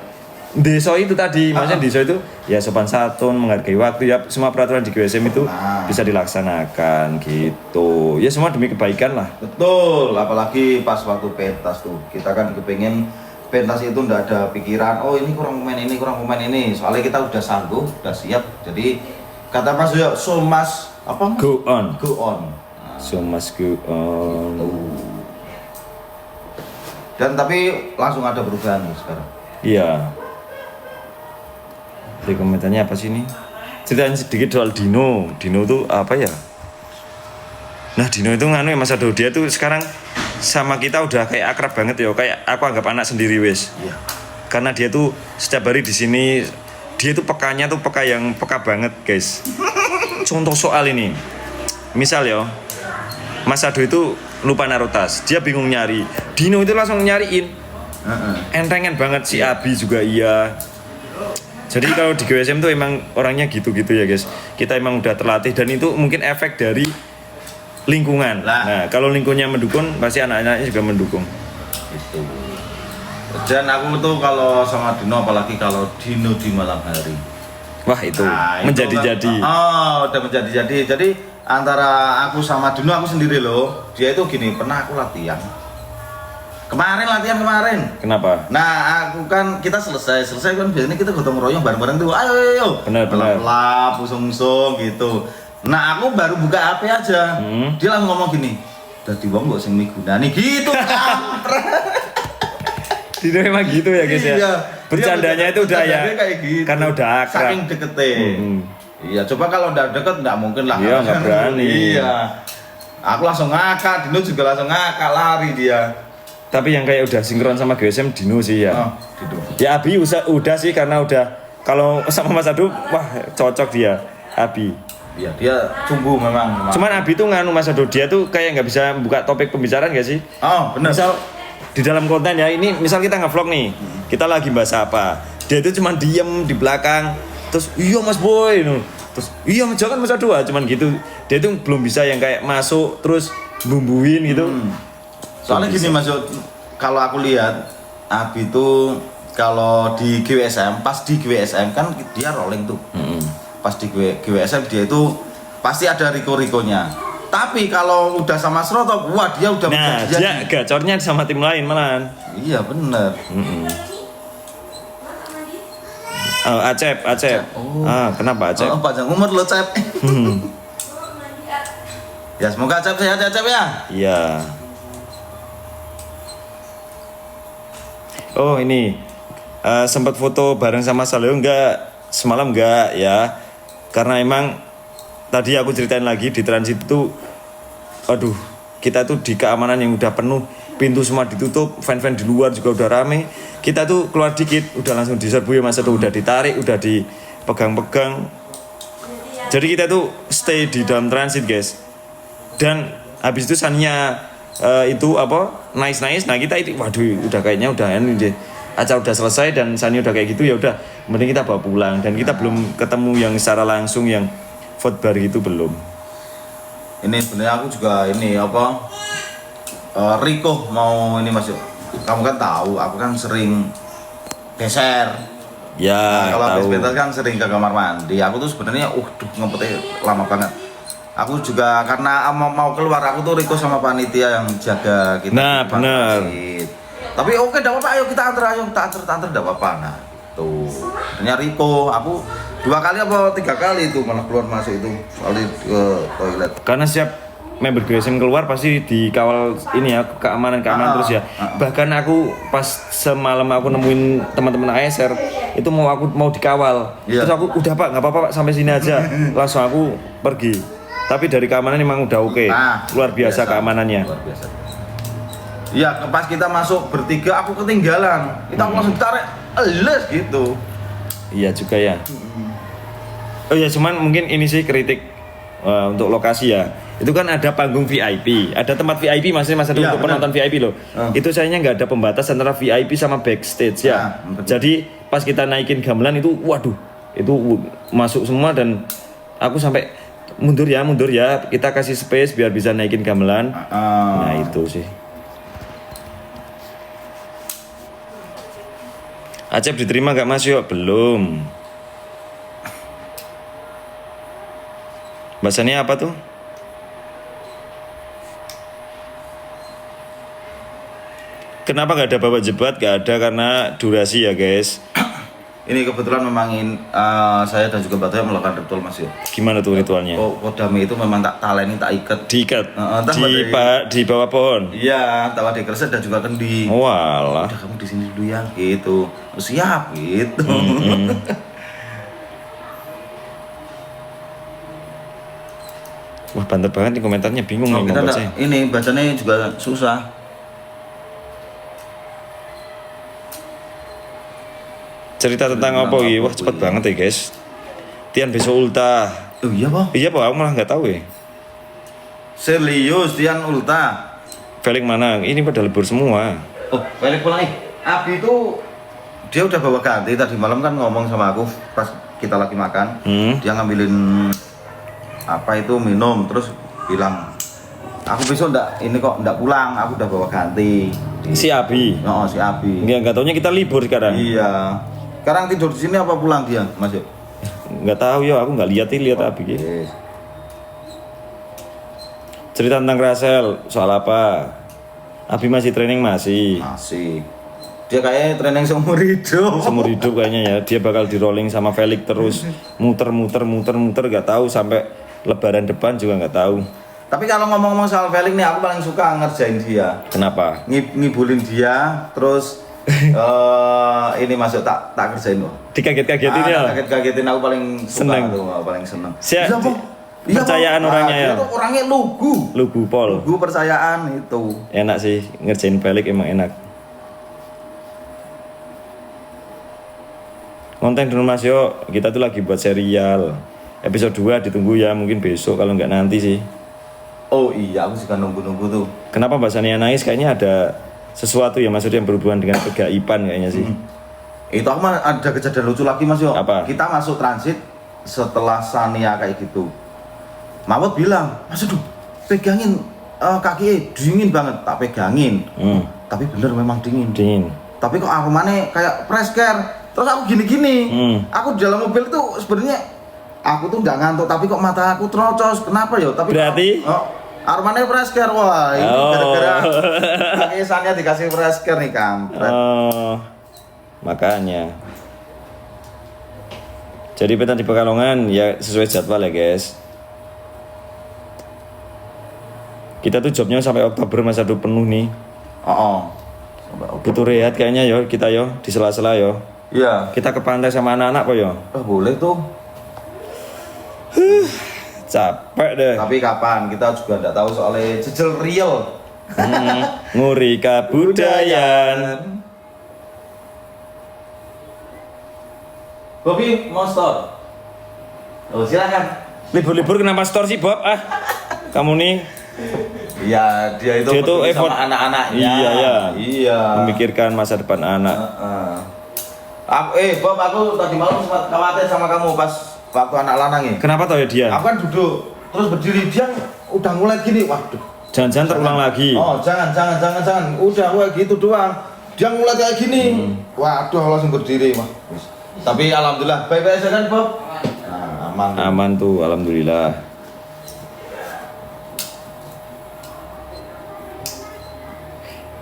deso itu tadi, maksudnya deso itu ya sopan santun, menghargai waktu, ya semua peraturan di GWSM itu bisa dilaksanakan gitu. Ya semua demi kebaikan lah. Betul, apalagi pas waktu pentas tuh, kita kan kepengen pentas itu ndak ada pikiran, oh ini kurang pemain ini, kurang pemain ini. Soalnya kita udah sanggup, udah siap. Jadi kata Mas Yoyo, so mas apa? Go on. Go on. So must go on. Dan tapi langsung ada perubahan nih sekarang. Iya. Jadi komentarnya apa sih ini? Ceritain sedikit soal Dino. Dino tuh apa ya? Nah Dino itu nganu ya Mas Ado, dia tuh sekarang sama kita udah kayak akrab banget ya, kayak aku anggap anak sendiri wes. Iya. Karena dia tuh setiap hari di sini, dia tuh pekanya tuh peka yang peka banget guys. Contoh soal ini, misal ya, Mas Ado itu lupa naruh tas, dia bingung nyari. Dino itu langsung nyariin. Entengan banget, si Abi juga iya. Jadi kalau di GWSM tuh emang orangnya gitu-gitu ya guys. Kita emang udah terlatih dan itu mungkin efek dari lingkungan. Nah, kalau lingkungannya mendukung, pasti anak-anaknya juga mendukung. Itu. Dan aku tuh kalau sama Dino, apalagi kalau Dino di malam hari. Wah itu Nah, itu menjadi-jadi. kan, oh, udah menjadi-jadi. Jadi antara aku sama Dino, aku sendiri loh. Dia itu gini, pernah aku latihan. Latihan kemarin. Kenapa? Nah, aku kan kita selesai kan biasanya kita gotong royong bareng-bareng tuh. Ayo. Benar. Lap, usung-usung gitu. Nah, aku baru buka HP aja. Dia langsung ngomong gini, "Dadi wong kok sing migunani gitu." Dino emang gitu ya guys ya. Iya. Bercandanya itu udah ya. Kayak gitu. Karena udah akrab. Saking deketnya. Iya, coba kalau udah deket nggak mungkin lah. Iya, nggak berani. Iya. Aku langsung ngakak, Dino juga langsung ngakak, lari dia. Tapi yang kayak udah sinkron sama GWSM Dino sih ya. Oh, gitu. Ya Abi udah sih karena udah kalau sama Mas Adu wah cocok dia Abi. Iya, dia sungguh memang. Cuman Abi tuh nganu Mas Adu, dia tuh kayak nggak bisa buka topik pembicaraan gak sih? Oh, benar. Misal di dalam konten ya ini misal kita nge-vlog nih, kita lagi bahas apa, dia itu cuma diem di belakang, terus iya Mas Boy, terus iya jangan Mas Adu, cuman gitu. Dia tuh belum bisa yang kayak masuk terus bumbuin gitu. Soalnya gini Mas Yo, kalau aku lihat Abi itu kalau di GWSM, pas di GWSM kan dia rolling tuh. Pas di GWSM dia itu pasti ada riko-rikonya. Tapi kalau udah sama Srotop, wah dia udah Nah, dia gacornya sama tim lain malahan. Iya bener. Oh, Acep. Oh. Kenapa Acep? Oh, panjang umur lo Cep. Ya semoga Cep sehat ya Cep ya. Iya. Oh ini sempat foto bareng sama Saleo enggak? Semalam enggak ya? Karena emang tadi aku ceritain lagi di transit itu, aduh kita tuh di keamanan yang udah penuh, pintu semua ditutup, fan-fan di luar juga udah rame. Kita tuh keluar dikit, udah langsung diserbu ya Mas, tuh udah ditarik, udah dipegang-pegang. Jadi kita tuh stay di dalam transit guys. Dan habis itu Sania itu apa nice. Nah kita itu waduh udah kayaknya udah ini deh. Acara udah selesai dan Sania udah kayak gitu ya udah mending kita bawa pulang dan kita belum ketemu yang secara langsung yang vote bar gitu belum. Ini sebenarnya aku juga ini apa Riko mau ini Mas Yo. Kamu kan tahu aku kan sering geser. Ya, Kalau habis tahu. pentas kan sering ke kamar mandi. Aku tuh sebenarnya ngempetnya lama banget. Aku juga karena mau keluar aku tuh Riko sama panitia yang jaga kita. Nah, di bener. transit. Tapi oke, enggak apa-apa, ayo kita antar enggak apa-apa. Nah, tuh. Ternyata Riko, aku 2 kali apa 3 kali itu malah keluar masuk itu kali ke toilet. Karena setiap member GSM keluar pasti dikawal ini ya keamanan terus ya. Bahkan aku pas semalam aku nemuin teman-teman ASR itu mau dikawal. Iya. Terus aku udah Pak nggak apa-apa Pak sampai sini aja. Langsung aku pergi. Tapi dari keamanan memang udah oke. Nah, Luar biasa keamanannya. Luar biasa. Iya, pas kita masuk bertiga aku ketinggalan. Kita langsung tarik les gitu. Iya juga ya. Oh ya cuman mungkin ini sih kritik untuk lokasi ya. Itu kan ada panggung VIP, ada tempat VIP Mas Iya, untuk benar. penonton VIP loh. Itu sayangnya nggak ada pembatas antara VIP sama backstage ya. Nah, betul. Jadi pas kita naikin gamelan itu, waduh, itu masuk semua dan aku sampai Mundur ya. Kita kasih space biar bisa naikin gamelan. Nah, itu sih. Acep diterima gak Mas Yo? Belum. Bahasanya apa tuh? Kenapa gak ada bawa jebat? Gak ada karena durasi ya guys. Ini kebetulan memang saya dan juga Mbak Toya melakukan ritual Mas Yo. Gimana tuh ritualnya? Kodame itu memang tak taleni, tak ikat. Diikat? Entah Di bawah pohon? Iya, tawa di kerset dan juga kendi. Walah. Udah kamu di sini dulu ya, gitu. Siap, gitu. Wah banter banget nih komentarnya, bingung nih mau baca. Ini bacanya juga susah. Cerita tentang apa ya? Wah cepet banget ya guys. Tian besok ultah. Oh iya Pak? Iya Pak, aku malah nggak tahu ya. Serius, Tian ulta. Felix mana? Ini pada libur semua. Oh, balik pulang nih. Abi itu dia udah bawa ganti tadi malam kan ngomong sama aku pas kita lagi makan. Dia ngambilin apa itu minum terus bilang aku besok ndak pulang, aku udah bawa ganti. Si Abi. Oh, si Abi. Nggak taunya kita libur sekarang. Iya. Sekarang tidur di sini apa pulang dia, Mas Yo? Nggak tahu ya, aku nggak lihat Abi gitu. Yes. Cerita tentang Rasel, soal apa? Abi masih training masih. Masih. Dia kayaknya training seumur hidup. Seumur hidup kayaknya ya. Dia bakal di rolling sama Felix terus muter nggak tahu sampai Lebaran depan juga nggak tahu. Tapi kalau ngomong-ngomong soal Felix nih, aku paling suka ngerjain dia. Kenapa? Ngibulin dia, terus ini masuk tak kerjain loh. Dikaget-kagetin ya. Kaget-kagetin aku paling Seneng. suka tuh, paling seneng. Siap. Iya, Percayaan Pak. orangnya ya. Dia tuh orangnya lugu. Lugu Pol. Lugu percayaan itu. Enak sih ngerjain Felix, emang enak. Konten dulu Mas Yo, kita tuh lagi buat serial. Episode 2 ditunggu ya, mungkin besok kalau nggak nanti sih. Oh iya, aku juga nunggu-nunggu tuh. Kenapa Mbak Sania nangis? Kayaknya ada sesuatu ya maksudnya yang berhubungan dengan kegaiban kayaknya sih. Itu aku mah ada kejadian lucu lagi Mas Yo. Apa? Kita masuk transit setelah Sania kayak gitu. Mawot bilang, Mas aduh, pegangin kaki dingin banget. Tak pegangin. Tapi bener memang dingin. Dingin. Tapi kok aromanya kayak fresh care. Terus aku gini-gini. Aku di dalam mobil tuh sebenarnya aku tuh nggak ngantuk, tapi kok mata aku terocos. Kenapa ya? Tapi berarti aromanya fresh care. Wah, ini gara-gara kaki Sania dikasih fresh care nih, kampret. Oh, makanya. Jadi Petan di Pekalongan ya sesuai jadwal ya guys. Kita tuh jobnya sampai Oktober, masa udah penuh nih. Butuh rehat kayaknya yo, kita yo di sela-sela yo. Iya. Kita ke pantai sama anak-anak kok yo. Boleh tuh. Capek deh. Tapi kapan? Kita juga nggak tahu soalnya jejel real. Nguri kabudayan. Bobby, monster. Oh silakan. Libur-libur kenapa store sih Bob? Kamu nih. Iya, dia itu tuh effort sama anak-anaknya. Iya ya. Iya. Memikirkan masa depan anak. Bob, aku tadi malam sempat khawatir sama kamu pas waktu anak lanang ya. Kenapa tau ya dia? Aku kan duduk, terus berdiri, dia udah mulai gini, waduh. Jangan-jangan terulang lagi. Oh, jangan. Udah kayak gitu doang. Dia mulai kayak gini. Waduh, langsung berdiri, mah. Tapi alhamdulillah baik-baik saja kan, Bob? Nah, aman. Aman tuh, alhamdulillah.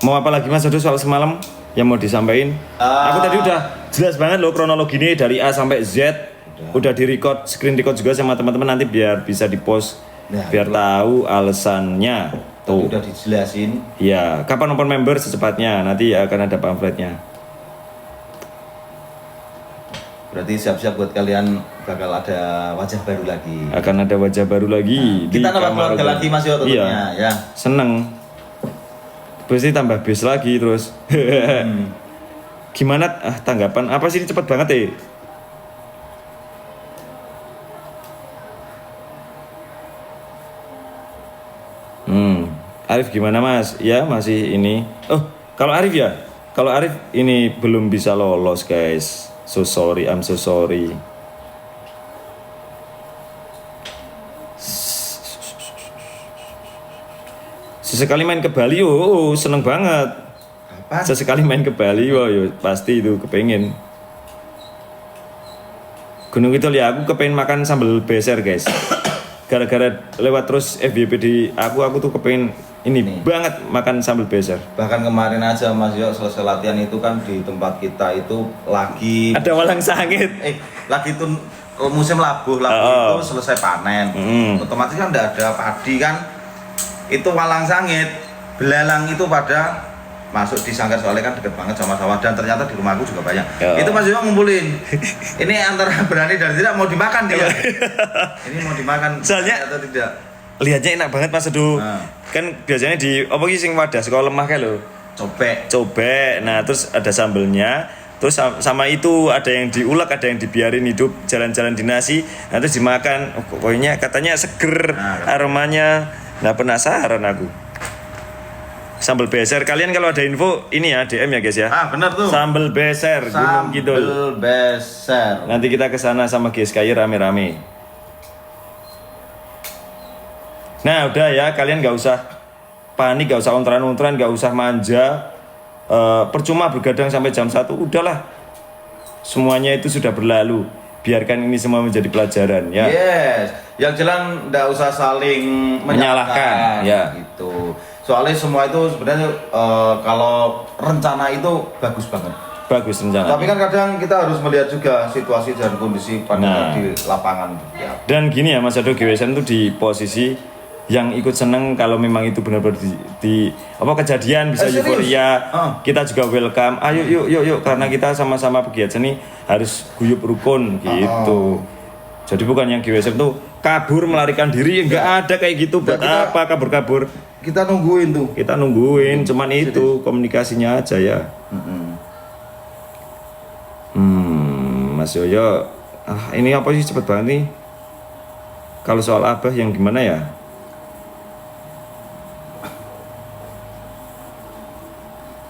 Mau apa lagi Mas Aduh soal semalam yang mau disampaikan? Aku tadi udah jelas banget loh kronologinya dari A sampai Z. Udah di-record, screen record juga sama teman-teman, nanti biar bisa di-post. Nah, biar tahu alasannya. Tuh. Udah dijelasin. Ya, kapan open member secepatnya? Nanti akan ada pamfletnya. Berarti siap-siap buat kalian bakal ada wajah baru lagi. Akan ada wajah baru lagi. Kita nambah keluarga lagi Mas Yo tentunya, iya. ya. Seneng. Pasti tambah bis lagi terus. Gimana tanggapan? Apa sih ini cepet banget ya? Arif gimana Mas? Ya masih ini. Oh, kalau Arif ya? Kalau Arif ini belum bisa lolos guys. So sorry, I'm so sorry. Sesekali main ke Bali, seneng banget. Apa? Sesekali main ke Bali, yo pasti itu kepengen. Gunung Kidul ya, aku kepengen makan sambal beser guys. Gara-gara lewat terus FYP di aku tuh kepengen ini banget makan sambal beser. Bahkan kemarin aja Mas Yo selesai latihan itu kan di tempat kita itu lagi Ada walang sangit. lagi tuh musim labuh itu selesai panen. Otomatis kan enggak ada padi kan. Itu walang sangit, belalang itu pada masuk di sangkar soalnya kan deket banget sama sawah dan ternyata di rumahku juga banyak. Itu Mas Yo ngumpulin. Ini antara berani dan tidak mau dimakan dia. Ini mau dimakan Soalnya- atau tidak? Lihatnya enak banget Mas Edu. Nah. Kan biasanya di apa sih sing wadah sekolah lemah kayak lho. Cobek. Nah, terus ada sambelnya. Terus sama itu ada yang diulek, ada yang dibiarin hidup jalan-jalan di nasi. Nah, terus dimakan. Oh, pokoknya katanya seger aromanya. Nah, penasaran aku. Sambal beser. Kalian kalau ada info ini ya DM ya guys ya. Benar tuh. Sambal beser Gunung Kidul. Sambal beser. Nanti kita ke sana sama GSKY rame-rame. Nah, udah ya, kalian nggak usah panik, nggak usah ontran-ontran, nggak usah manja. Percuma bergadang sampai jam 1, udahlah. Semuanya itu sudah berlalu. Biarkan ini semua menjadi pelajaran ya. Yes, yang jelas nggak usah saling Menyalahkan, ya. Gitu. Soalnya semua itu sebenarnya kalau rencana itu bagus banget. Bagus rencana. Tapi kan kadang kita harus melihat juga situasi dan kondisi pada di lapangan. Ya. Dan gini ya Mas Ado, GWSN tuh di posisi yang ikut seneng kalau memang itu benar-benar di apa kejadian bisa Serius? euforia. Kita juga welcome. Ayo yuk karena kita sama-sama pegiat seni harus guyup rukun gitu. Jadi bukan yang GWSN tuh kabur melarikan diri, enggak ada kayak gitu. Buat kita- apa kabur-kabur? Kita nungguin tuh. Kita nungguin, cuman itu komunikasinya aja ya. Mas Yoyo, ini apa sih cepet banget nih? Kalau soal Abah yang gimana ya?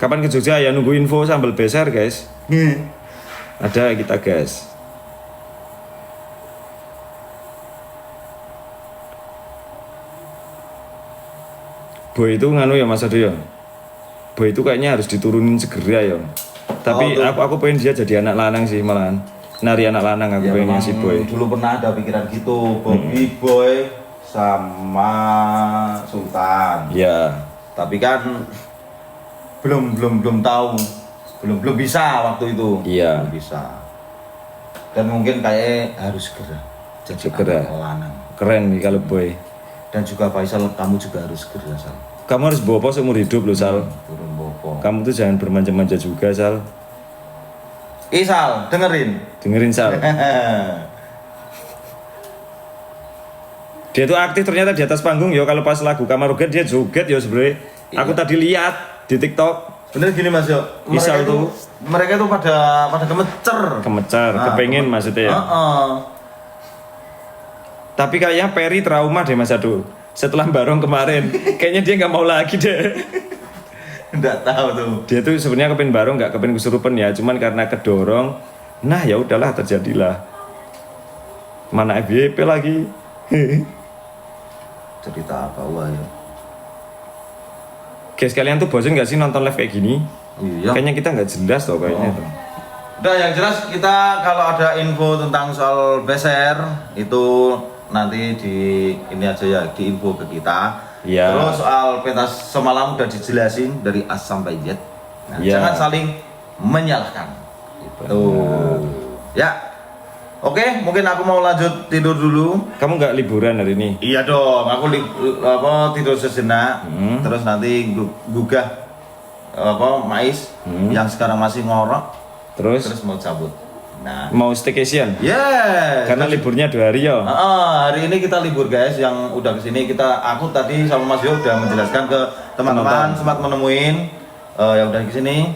Kapan ke Jogja ya, nunggu info sambal beser guys. Ada kita guys. Boy itu nganu ya Mas Ado ya. Boy itu kayaknya harus diturunin segera ya. Tapi aku pengen dia jadi anak lanang sih malahan. Nari anak lanang aku pengennya si Boy. Dulu pernah ada pikiran gitu, Bobby Boy sama Sultan. Ya. Tapi kan belum tahu, belum bisa waktu itu. Iya. Belum bisa. Dan mungkin kayak harus segera jadi Segera. anak lanang. Keren nih kalau Boy. Dan juga Faisal, kamu juga harus segera Sal. Kamu harus bopo seumur hidup loh Sal. Turun bopo. Kamu tuh jangan bermanja-manja juga Sal. Sal, dengerin. Dengerin Sal. Dia tuh aktif ternyata di atas panggung ya. Kalau pas lagu Kamarugan dia joget ya sebenarnya. Aku tadi lihat di TikTok. Bener gini Mas Yo. Isal tuh. Mereka tuh pada gemecer. Kemecar, kepengen maksudnya ya. Tapi kayaknya Perry trauma deh Mas Ado. Setelah Barong kemarin, kayaknya dia nggak mau lagi deh. Nggak tahu tuh. Dia tuh sebenarnya kepengen Barong, nggak kepengen kesurupan ya. Cuman karena kedorong, nah ya udahlah terjadilah. Mana FYP lagi? Cerita apa Allah ya? Guys, kalian tuh bosan nggak sih nonton live kayak gini? Iya. Kayaknya kita nggak jelas tuh kayaknya tuh. Udah yang jelas kita kalau ada info tentang soal beser itu nanti di ini aja ya, di info ke kita. Iya. Terus soal pentas semalam udah dijelasin dari A sampai Z. Nah, Iya. jangan saling menyalahkan. Tuh. Ya. Oke, mungkin aku mau lanjut tidur dulu. Kamu nggak liburan hari ini? Iya dong, aku tidur sejenak. Terus nanti gugah mais yang sekarang masih ngorok. Terus Terus mau cabut. Nah, mau staycation? yes. Karena liburnya 2 hari ya. Hari ini kita libur guys, yang udah kesini aku tadi sama Mas Yo udah menjelaskan ke teman-teman, sempat menemuin yang udah kesini,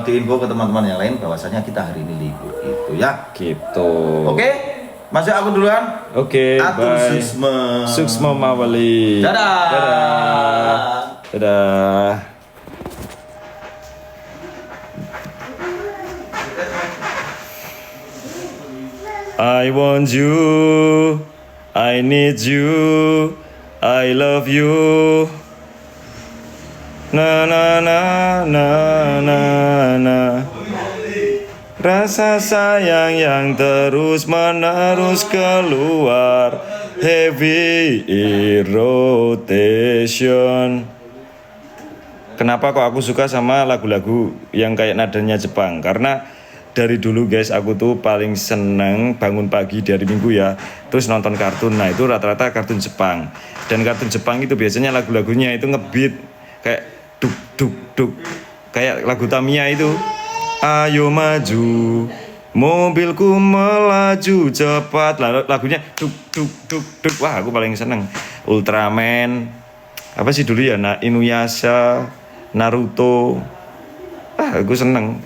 diinfo ke teman-teman yang lain bahwasanya kita hari ini libur gitu ya. Gitu. Oke, Mas Yo aku duluan. Oke, Atur bye. Susme. Suksma Mawali. Dadah. Dadah. Dadah. I want you, I need you, I love you. Na na na na na na. Rasa sayang yang terus menerus keluar. Heavy rotation. Kenapa kok aku suka sama lagu-lagu yang kayak nadanya Jepang? Karena dari dulu guys, aku tuh paling seneng bangun pagi di hari Minggu ya, terus nonton kartun. Nah itu rata-rata kartun Jepang. Dan kartun Jepang itu biasanya lagu-lagunya itu ngebeat kayak duk duk duk, kayak lagu Tamiya itu. Ayo maju, mobilku melaju cepat. Lagunya duk duk duk duk. Wah aku paling seneng. Ultraman, apa sih dulu ya, Inuyasha, Naruto. Aku seneng.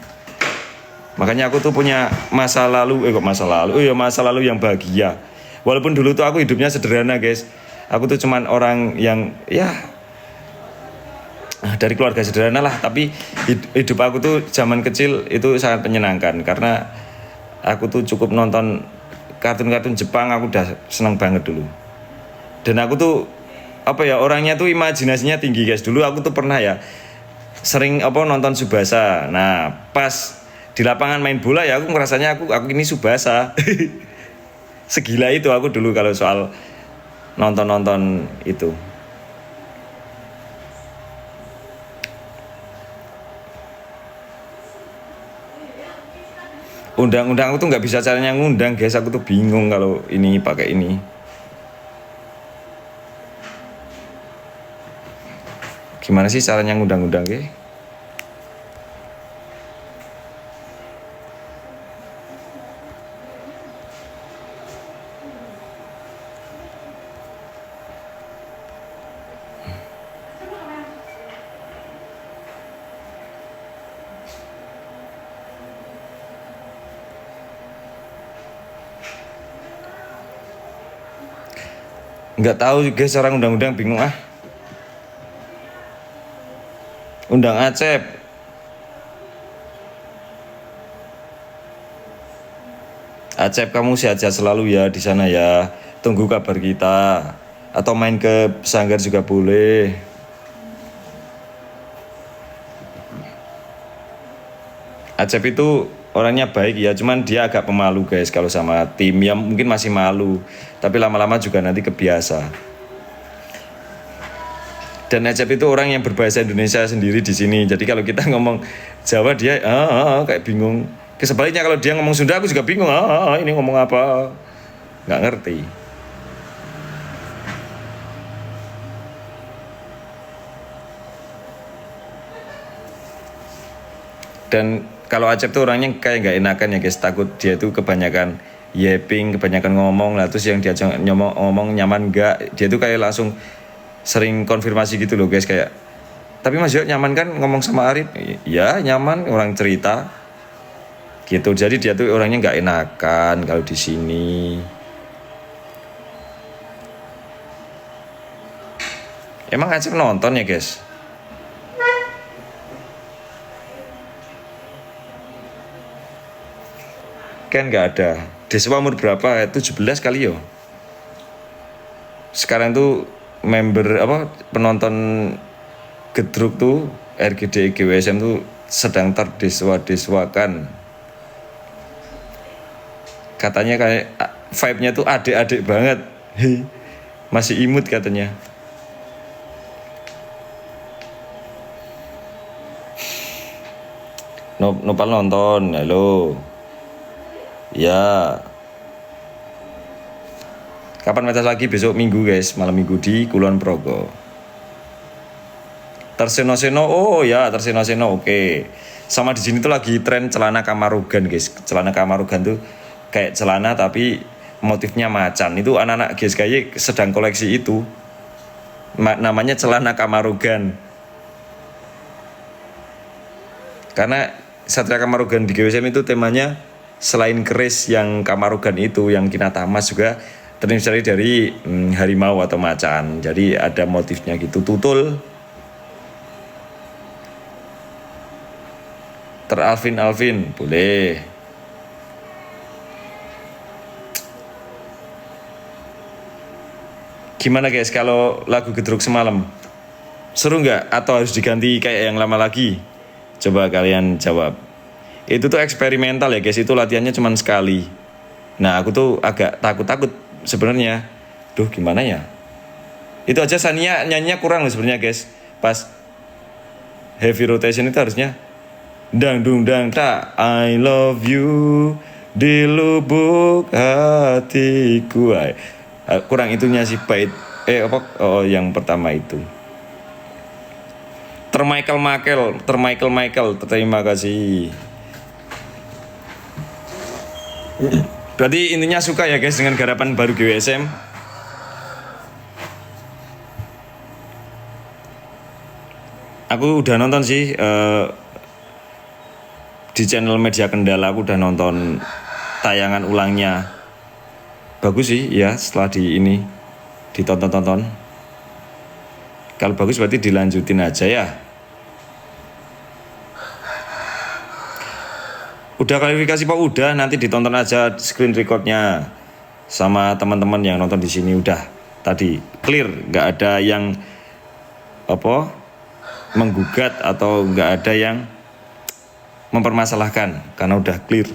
Makanya aku tuh punya masa lalu masa lalu yang bahagia. Walaupun dulu tuh aku hidupnya sederhana guys. Aku tuh cuman orang yang ya dari keluarga sederhana lah, tapi hidup aku tuh zaman kecil itu sangat menyenangkan karena aku tuh cukup nonton kartun-kartun Jepang. Aku udah seneng banget dulu. Dan aku tuh orangnya tuh imajinasinya tinggi guys. Dulu aku tuh pernah ya sering nonton Tsubasa. Nah pas di lapangan main bola ya aku ngerasanya aku ini Tsubasa. Segila itu aku dulu kalau soal nonton itu. Undang-undang aku tuh nggak bisa caranya ngundang guys. Aku tuh bingung kalau ini pakai ini. Gimana sih caranya ngundang-undang guys? Nggak tahu guys cara undang-undang, bingung ah. Undang Acep. Acep kamu sehat-sehat selalu ya di sana ya. Tunggu kabar kita. Atau main ke Sanggar juga boleh. Acep itu orangnya baik ya, cuman dia agak pemalu guys kalau sama tim ya, mungkin masih malu, tapi lama-lama juga nanti kebiasa. Dan Acep itu orang yang berbahasa Indonesia sendiri di sini, jadi kalau kita ngomong Jawa dia kayak bingung. Sebaliknya kalau dia ngomong Sunda aku juga bingung, ini ngomong apa, nggak ngerti. Dan kalau Acep tuh orangnya kayak nggak enakan ya guys, takut dia tuh kebanyakan yeping, kebanyakan ngomong lah, terus yang dia ngomong nyaman nggak, dia tuh kayak langsung sering konfirmasi gitu loh guys, kayak tapi Mas Yo nyaman kan ngomong sama Arif? Ya nyaman, orang cerita gitu. Jadi dia tuh orangnya nggak enakan kalau di sini. Emang Acep nonton ya guys? Kan nggak ada. Deswa umur berapa? 17 kali yo. Sekarang tuh member penonton Gedruk tuh RGD GWSM tuh sedang terdeswa-deswakan. Katanya kayak vibe-nya tuh adik-adik banget. Masih imut katanya. Nopal nonton, halo. Ya. Kapan pentas lagi? Besok Minggu guys, malam Minggu di Kulon Progo. Terseno-seno, oh ya terseno-seno, oke. Sama di sini tuh lagi tren celana Kamarugan guys. Celana Kamarugan tuh kayak celana tapi motifnya macan. Itu anak-anak guys kayak sedang koleksi itu. Namanya celana Kamarugan. Karena Satria Kamarugan di GWSM itu temanya selain keris yang Kamarugan itu, yang Kinatamas juga terinspirasi dari harimau atau macan. Jadi ada motifnya gitu. Tutul. Alvin boleh. Gimana guys kalau lagu Gedruk semalam? Seru nggak? Atau harus diganti kayak yang lama lagi? Coba kalian jawab. Itu tuh eksperimental ya guys, itu latihannya cuma sekali. Nah aku tuh agak takut-takut sebenarnya. Duh gimana ya? Itu aja Sania nyanyinya kurang loh sebenarnya guys. Pas heavy rotation itu harusnya dang dung dang tak I love you di lubuk hatiku. Kurang itunya sih bait. Oh yang pertama itu. Michael, terima kasih. Berarti intinya suka ya guys dengan garapan baru GWSM. Aku udah nonton sih di channel Media Kendala, aku udah nonton tayangan ulangnya. Bagus sih ya, setelah ditonton. Kalau bagus berarti dilanjutin aja ya. Udah klarifikasi Pak, udah, nanti ditonton aja screen recordnya sama teman-teman yang nonton di sini. Udah tadi clear, nggak ada yang menggugat atau nggak ada yang mempermasalahkan karena udah clear.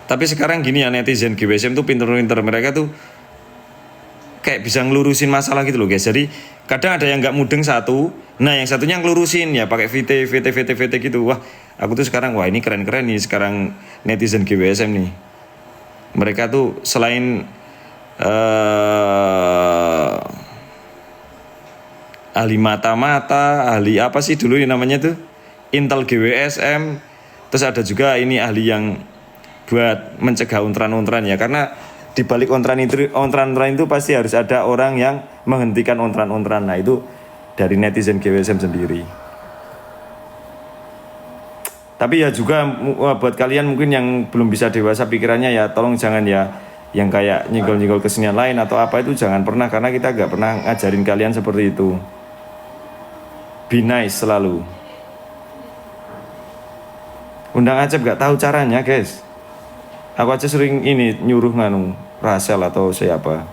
Tapi sekarang gini ya, netizen GWSM tuh pinter-pinter, mereka tuh kayak bisa ngelurusin masalah gitu loh guys. Jadi kadang ada yang nggak mudeng satu, nah yang satunya ngelurusin ya pakai VT gitu. Wah aku tuh sekarang wah ini keren-keren nih sekarang netizen GWSM nih. Mereka tuh selain ahli mata-mata, ahli apa sih dulu yang namanya tuh Intel GWSM, terus ada juga ini ahli yang buat mencegah ontran-ontran ya, karena di balik ontran itu pasti harus ada orang yang menghentikan ontran-ontran. Nah itu dari netizen GWSM sendiri. Tapi ya juga buat kalian mungkin yang belum bisa dewasa pikirannya ya, tolong jangan ya yang kayak nyenggol-nyenggol kesenian lain atau apa itu jangan pernah, karena kita gak pernah ngajarin kalian seperti itu. Be nice selalu. Undang Acep gak tahu caranya guys. Aku aja sering nyuruh Rasel atau siapa.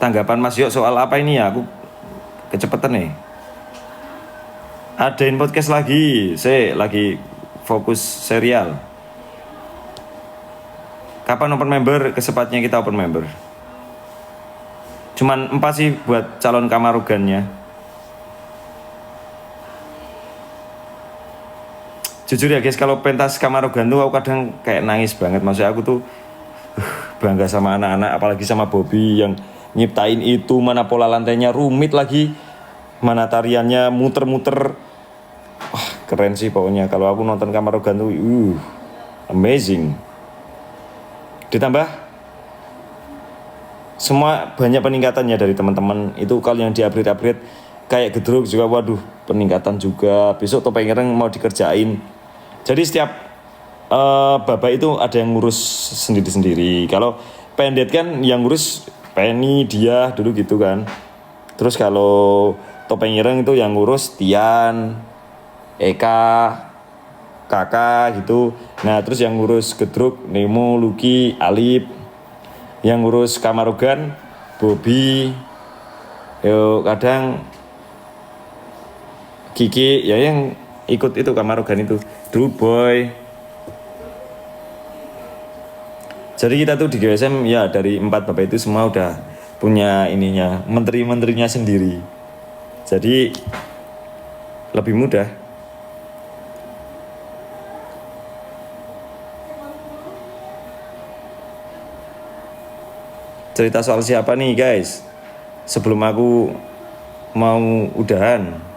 Tanggapan Mas Yok soal apa ini ya? Aku kecepatan nih. Adain podcast lagi. Saya lagi fokus serial. Kapan open member? Kesempatnya kita open member. Cuman 4 sih buat calon Kamarugannya. Jujur ya guys, kalau pentas Kamarugan tuh aku kadang kayak nangis banget. Maksudnya aku tuh bangga sama anak-anak, apalagi sama Bobby yang nyiptain itu. Mana pola lantainya rumit lagi, mana tariannya muter-muter. Wah keren sih pokoknya. Kalau aku nonton Kamarugan tuh amazing. Ditambah semua banyak peningkatannya dari teman-teman. Itu kalau yang di-upgrade kayak Gedruk juga, waduh peningkatan juga. Besok Topeng Ireng mau dikerjain. Jadi setiap babak itu ada yang ngurus sendiri-sendiri. Kalau Pendet kan yang ngurus Penny, dia dulu gitu kan. Terus kalau Topeng Ireng itu yang ngurus Tian, Eka, Kakak gitu. Nah terus yang ngurus Gedruk, Nemo, Lucky, Alip. Yang ngurus Kamarugan, Bobby. Kadang Kiki ya yang ikut itu Kamarugan itu, Drew Boy. Jadi kita tuh di GWSM ya dari 4 bapak itu semua udah punya ininya, menteri-menterinya sendiri. Jadi lebih mudah. Cerita soal siapa nih guys? Sebelum aku mau udahan.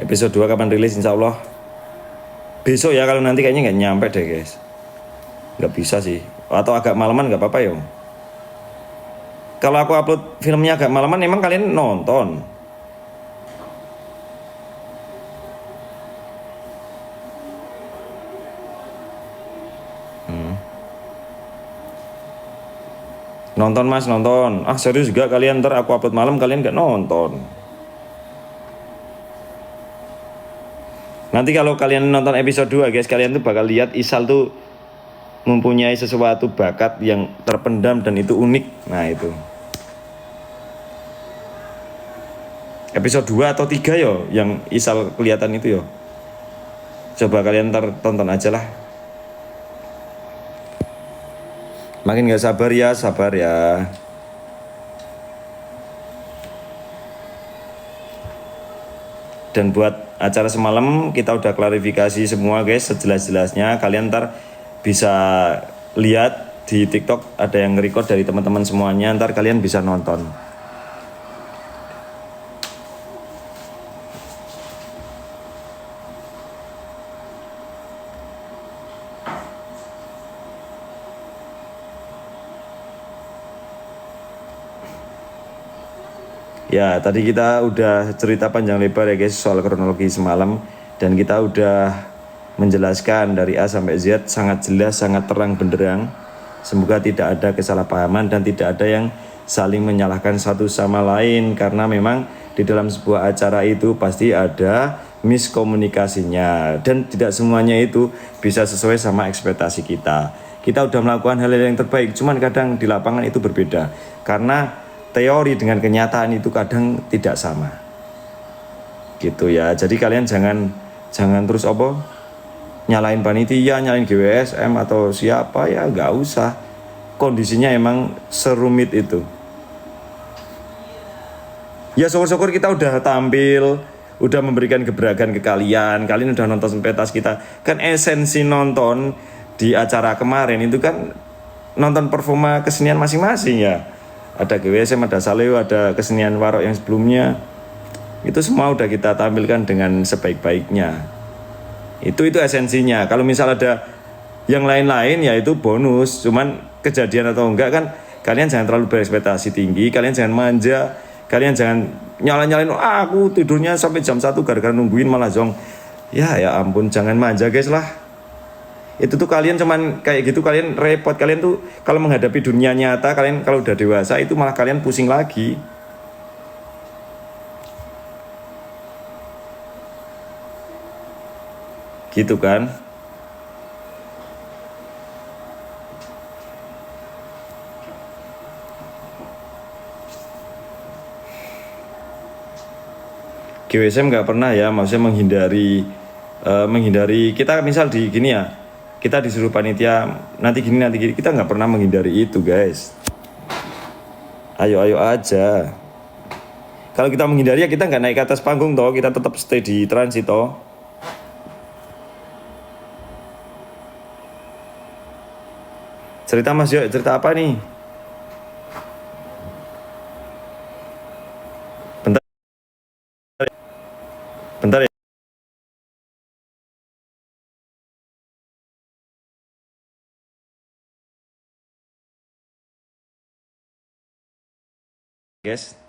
Episode 2 kapan rilis insya Allah? Besok ya, kalau nanti kayaknya nggak nyampe deh guys. Nggak bisa sih. Atau agak malaman nggak apa-apa ya. Kalau aku upload filmnya agak malaman emang kalian nonton? Nonton mas, nonton. Ah serius juga kalian, ntar aku upload malam kalian gak nonton. Nanti kalau kalian nonton episode 2 guys, kalian tuh bakal lihat Isal tuh mempunyai sesuatu bakat yang terpendam dan itu unik. Nah itu episode 2 atau 3 yo yang Isal kelihatan itu yo. Coba kalian ntar tonton aja lah. Makin gak sabar ya, sabar ya. Dan buat acara semalam kita udah klarifikasi semua guys sejelas-jelasnya. Kalian ntar bisa lihat di TikTok ada yang nge-record dari teman-teman semuanya. Ntar kalian bisa nonton. Ya, tadi kita udah cerita panjang lebar ya guys soal kronologi semalam. Dan kita udah menjelaskan dari A sampai Z sangat jelas, sangat terang benderang. Semoga tidak ada kesalahpahaman dan tidak ada yang saling menyalahkan satu sama lain. Karena memang di dalam sebuah acara itu pasti ada miskomunikasinya. Dan tidak semuanya itu bisa sesuai sama ekspektasi kita. Kita udah melakukan hal-hal yang terbaik, cuman kadang di lapangan itu berbeda. Karena teori dengan kenyataan itu kadang tidak sama gitu ya. Jadi kalian jangan terus nyalain panitia, nyalain GWSM atau siapa ya, nggak usah. Kondisinya emang serumit itu ya. Syukur-syukur kita udah tampil, udah memberikan gebrakan ke kalian udah nonton pentas kita. Kan esensi nonton di acara kemarin itu kan nonton performa kesenian masing-masing ya. Ada GWSM, ada Saleo, ada kesenian Warok yang sebelumnya. Itu semua udah kita tampilkan dengan sebaik-baiknya. Itu esensinya. Kalau misal ada yang lain-lain ya itu bonus. Cuman kejadian atau enggak kan kalian jangan terlalu berekspektasi tinggi. Kalian jangan manja. Kalian jangan nyalain aku tidurnya sampai jam 1 gara-gara nungguin malah zong. Ya ampun, jangan manja guys lah. Itu tuh kalian cuman kayak gitu, kalian repot. Kalian tuh kalau menghadapi dunia nyata, kalian kalau udah dewasa itu malah kalian pusing lagi gitu kan. GWSM nggak pernah ya maksudnya menghindari kita. Misal di gini ya, kita disuruh panitia nanti gini, kita nggak pernah menghindari itu guys. Ayo aja. Kalau kita menghindari ya kita nggak naik ke atas panggung toh, kita tetap stay di transit toh. Cerita mas, yuk cerita apa nih? Bentar ya guys.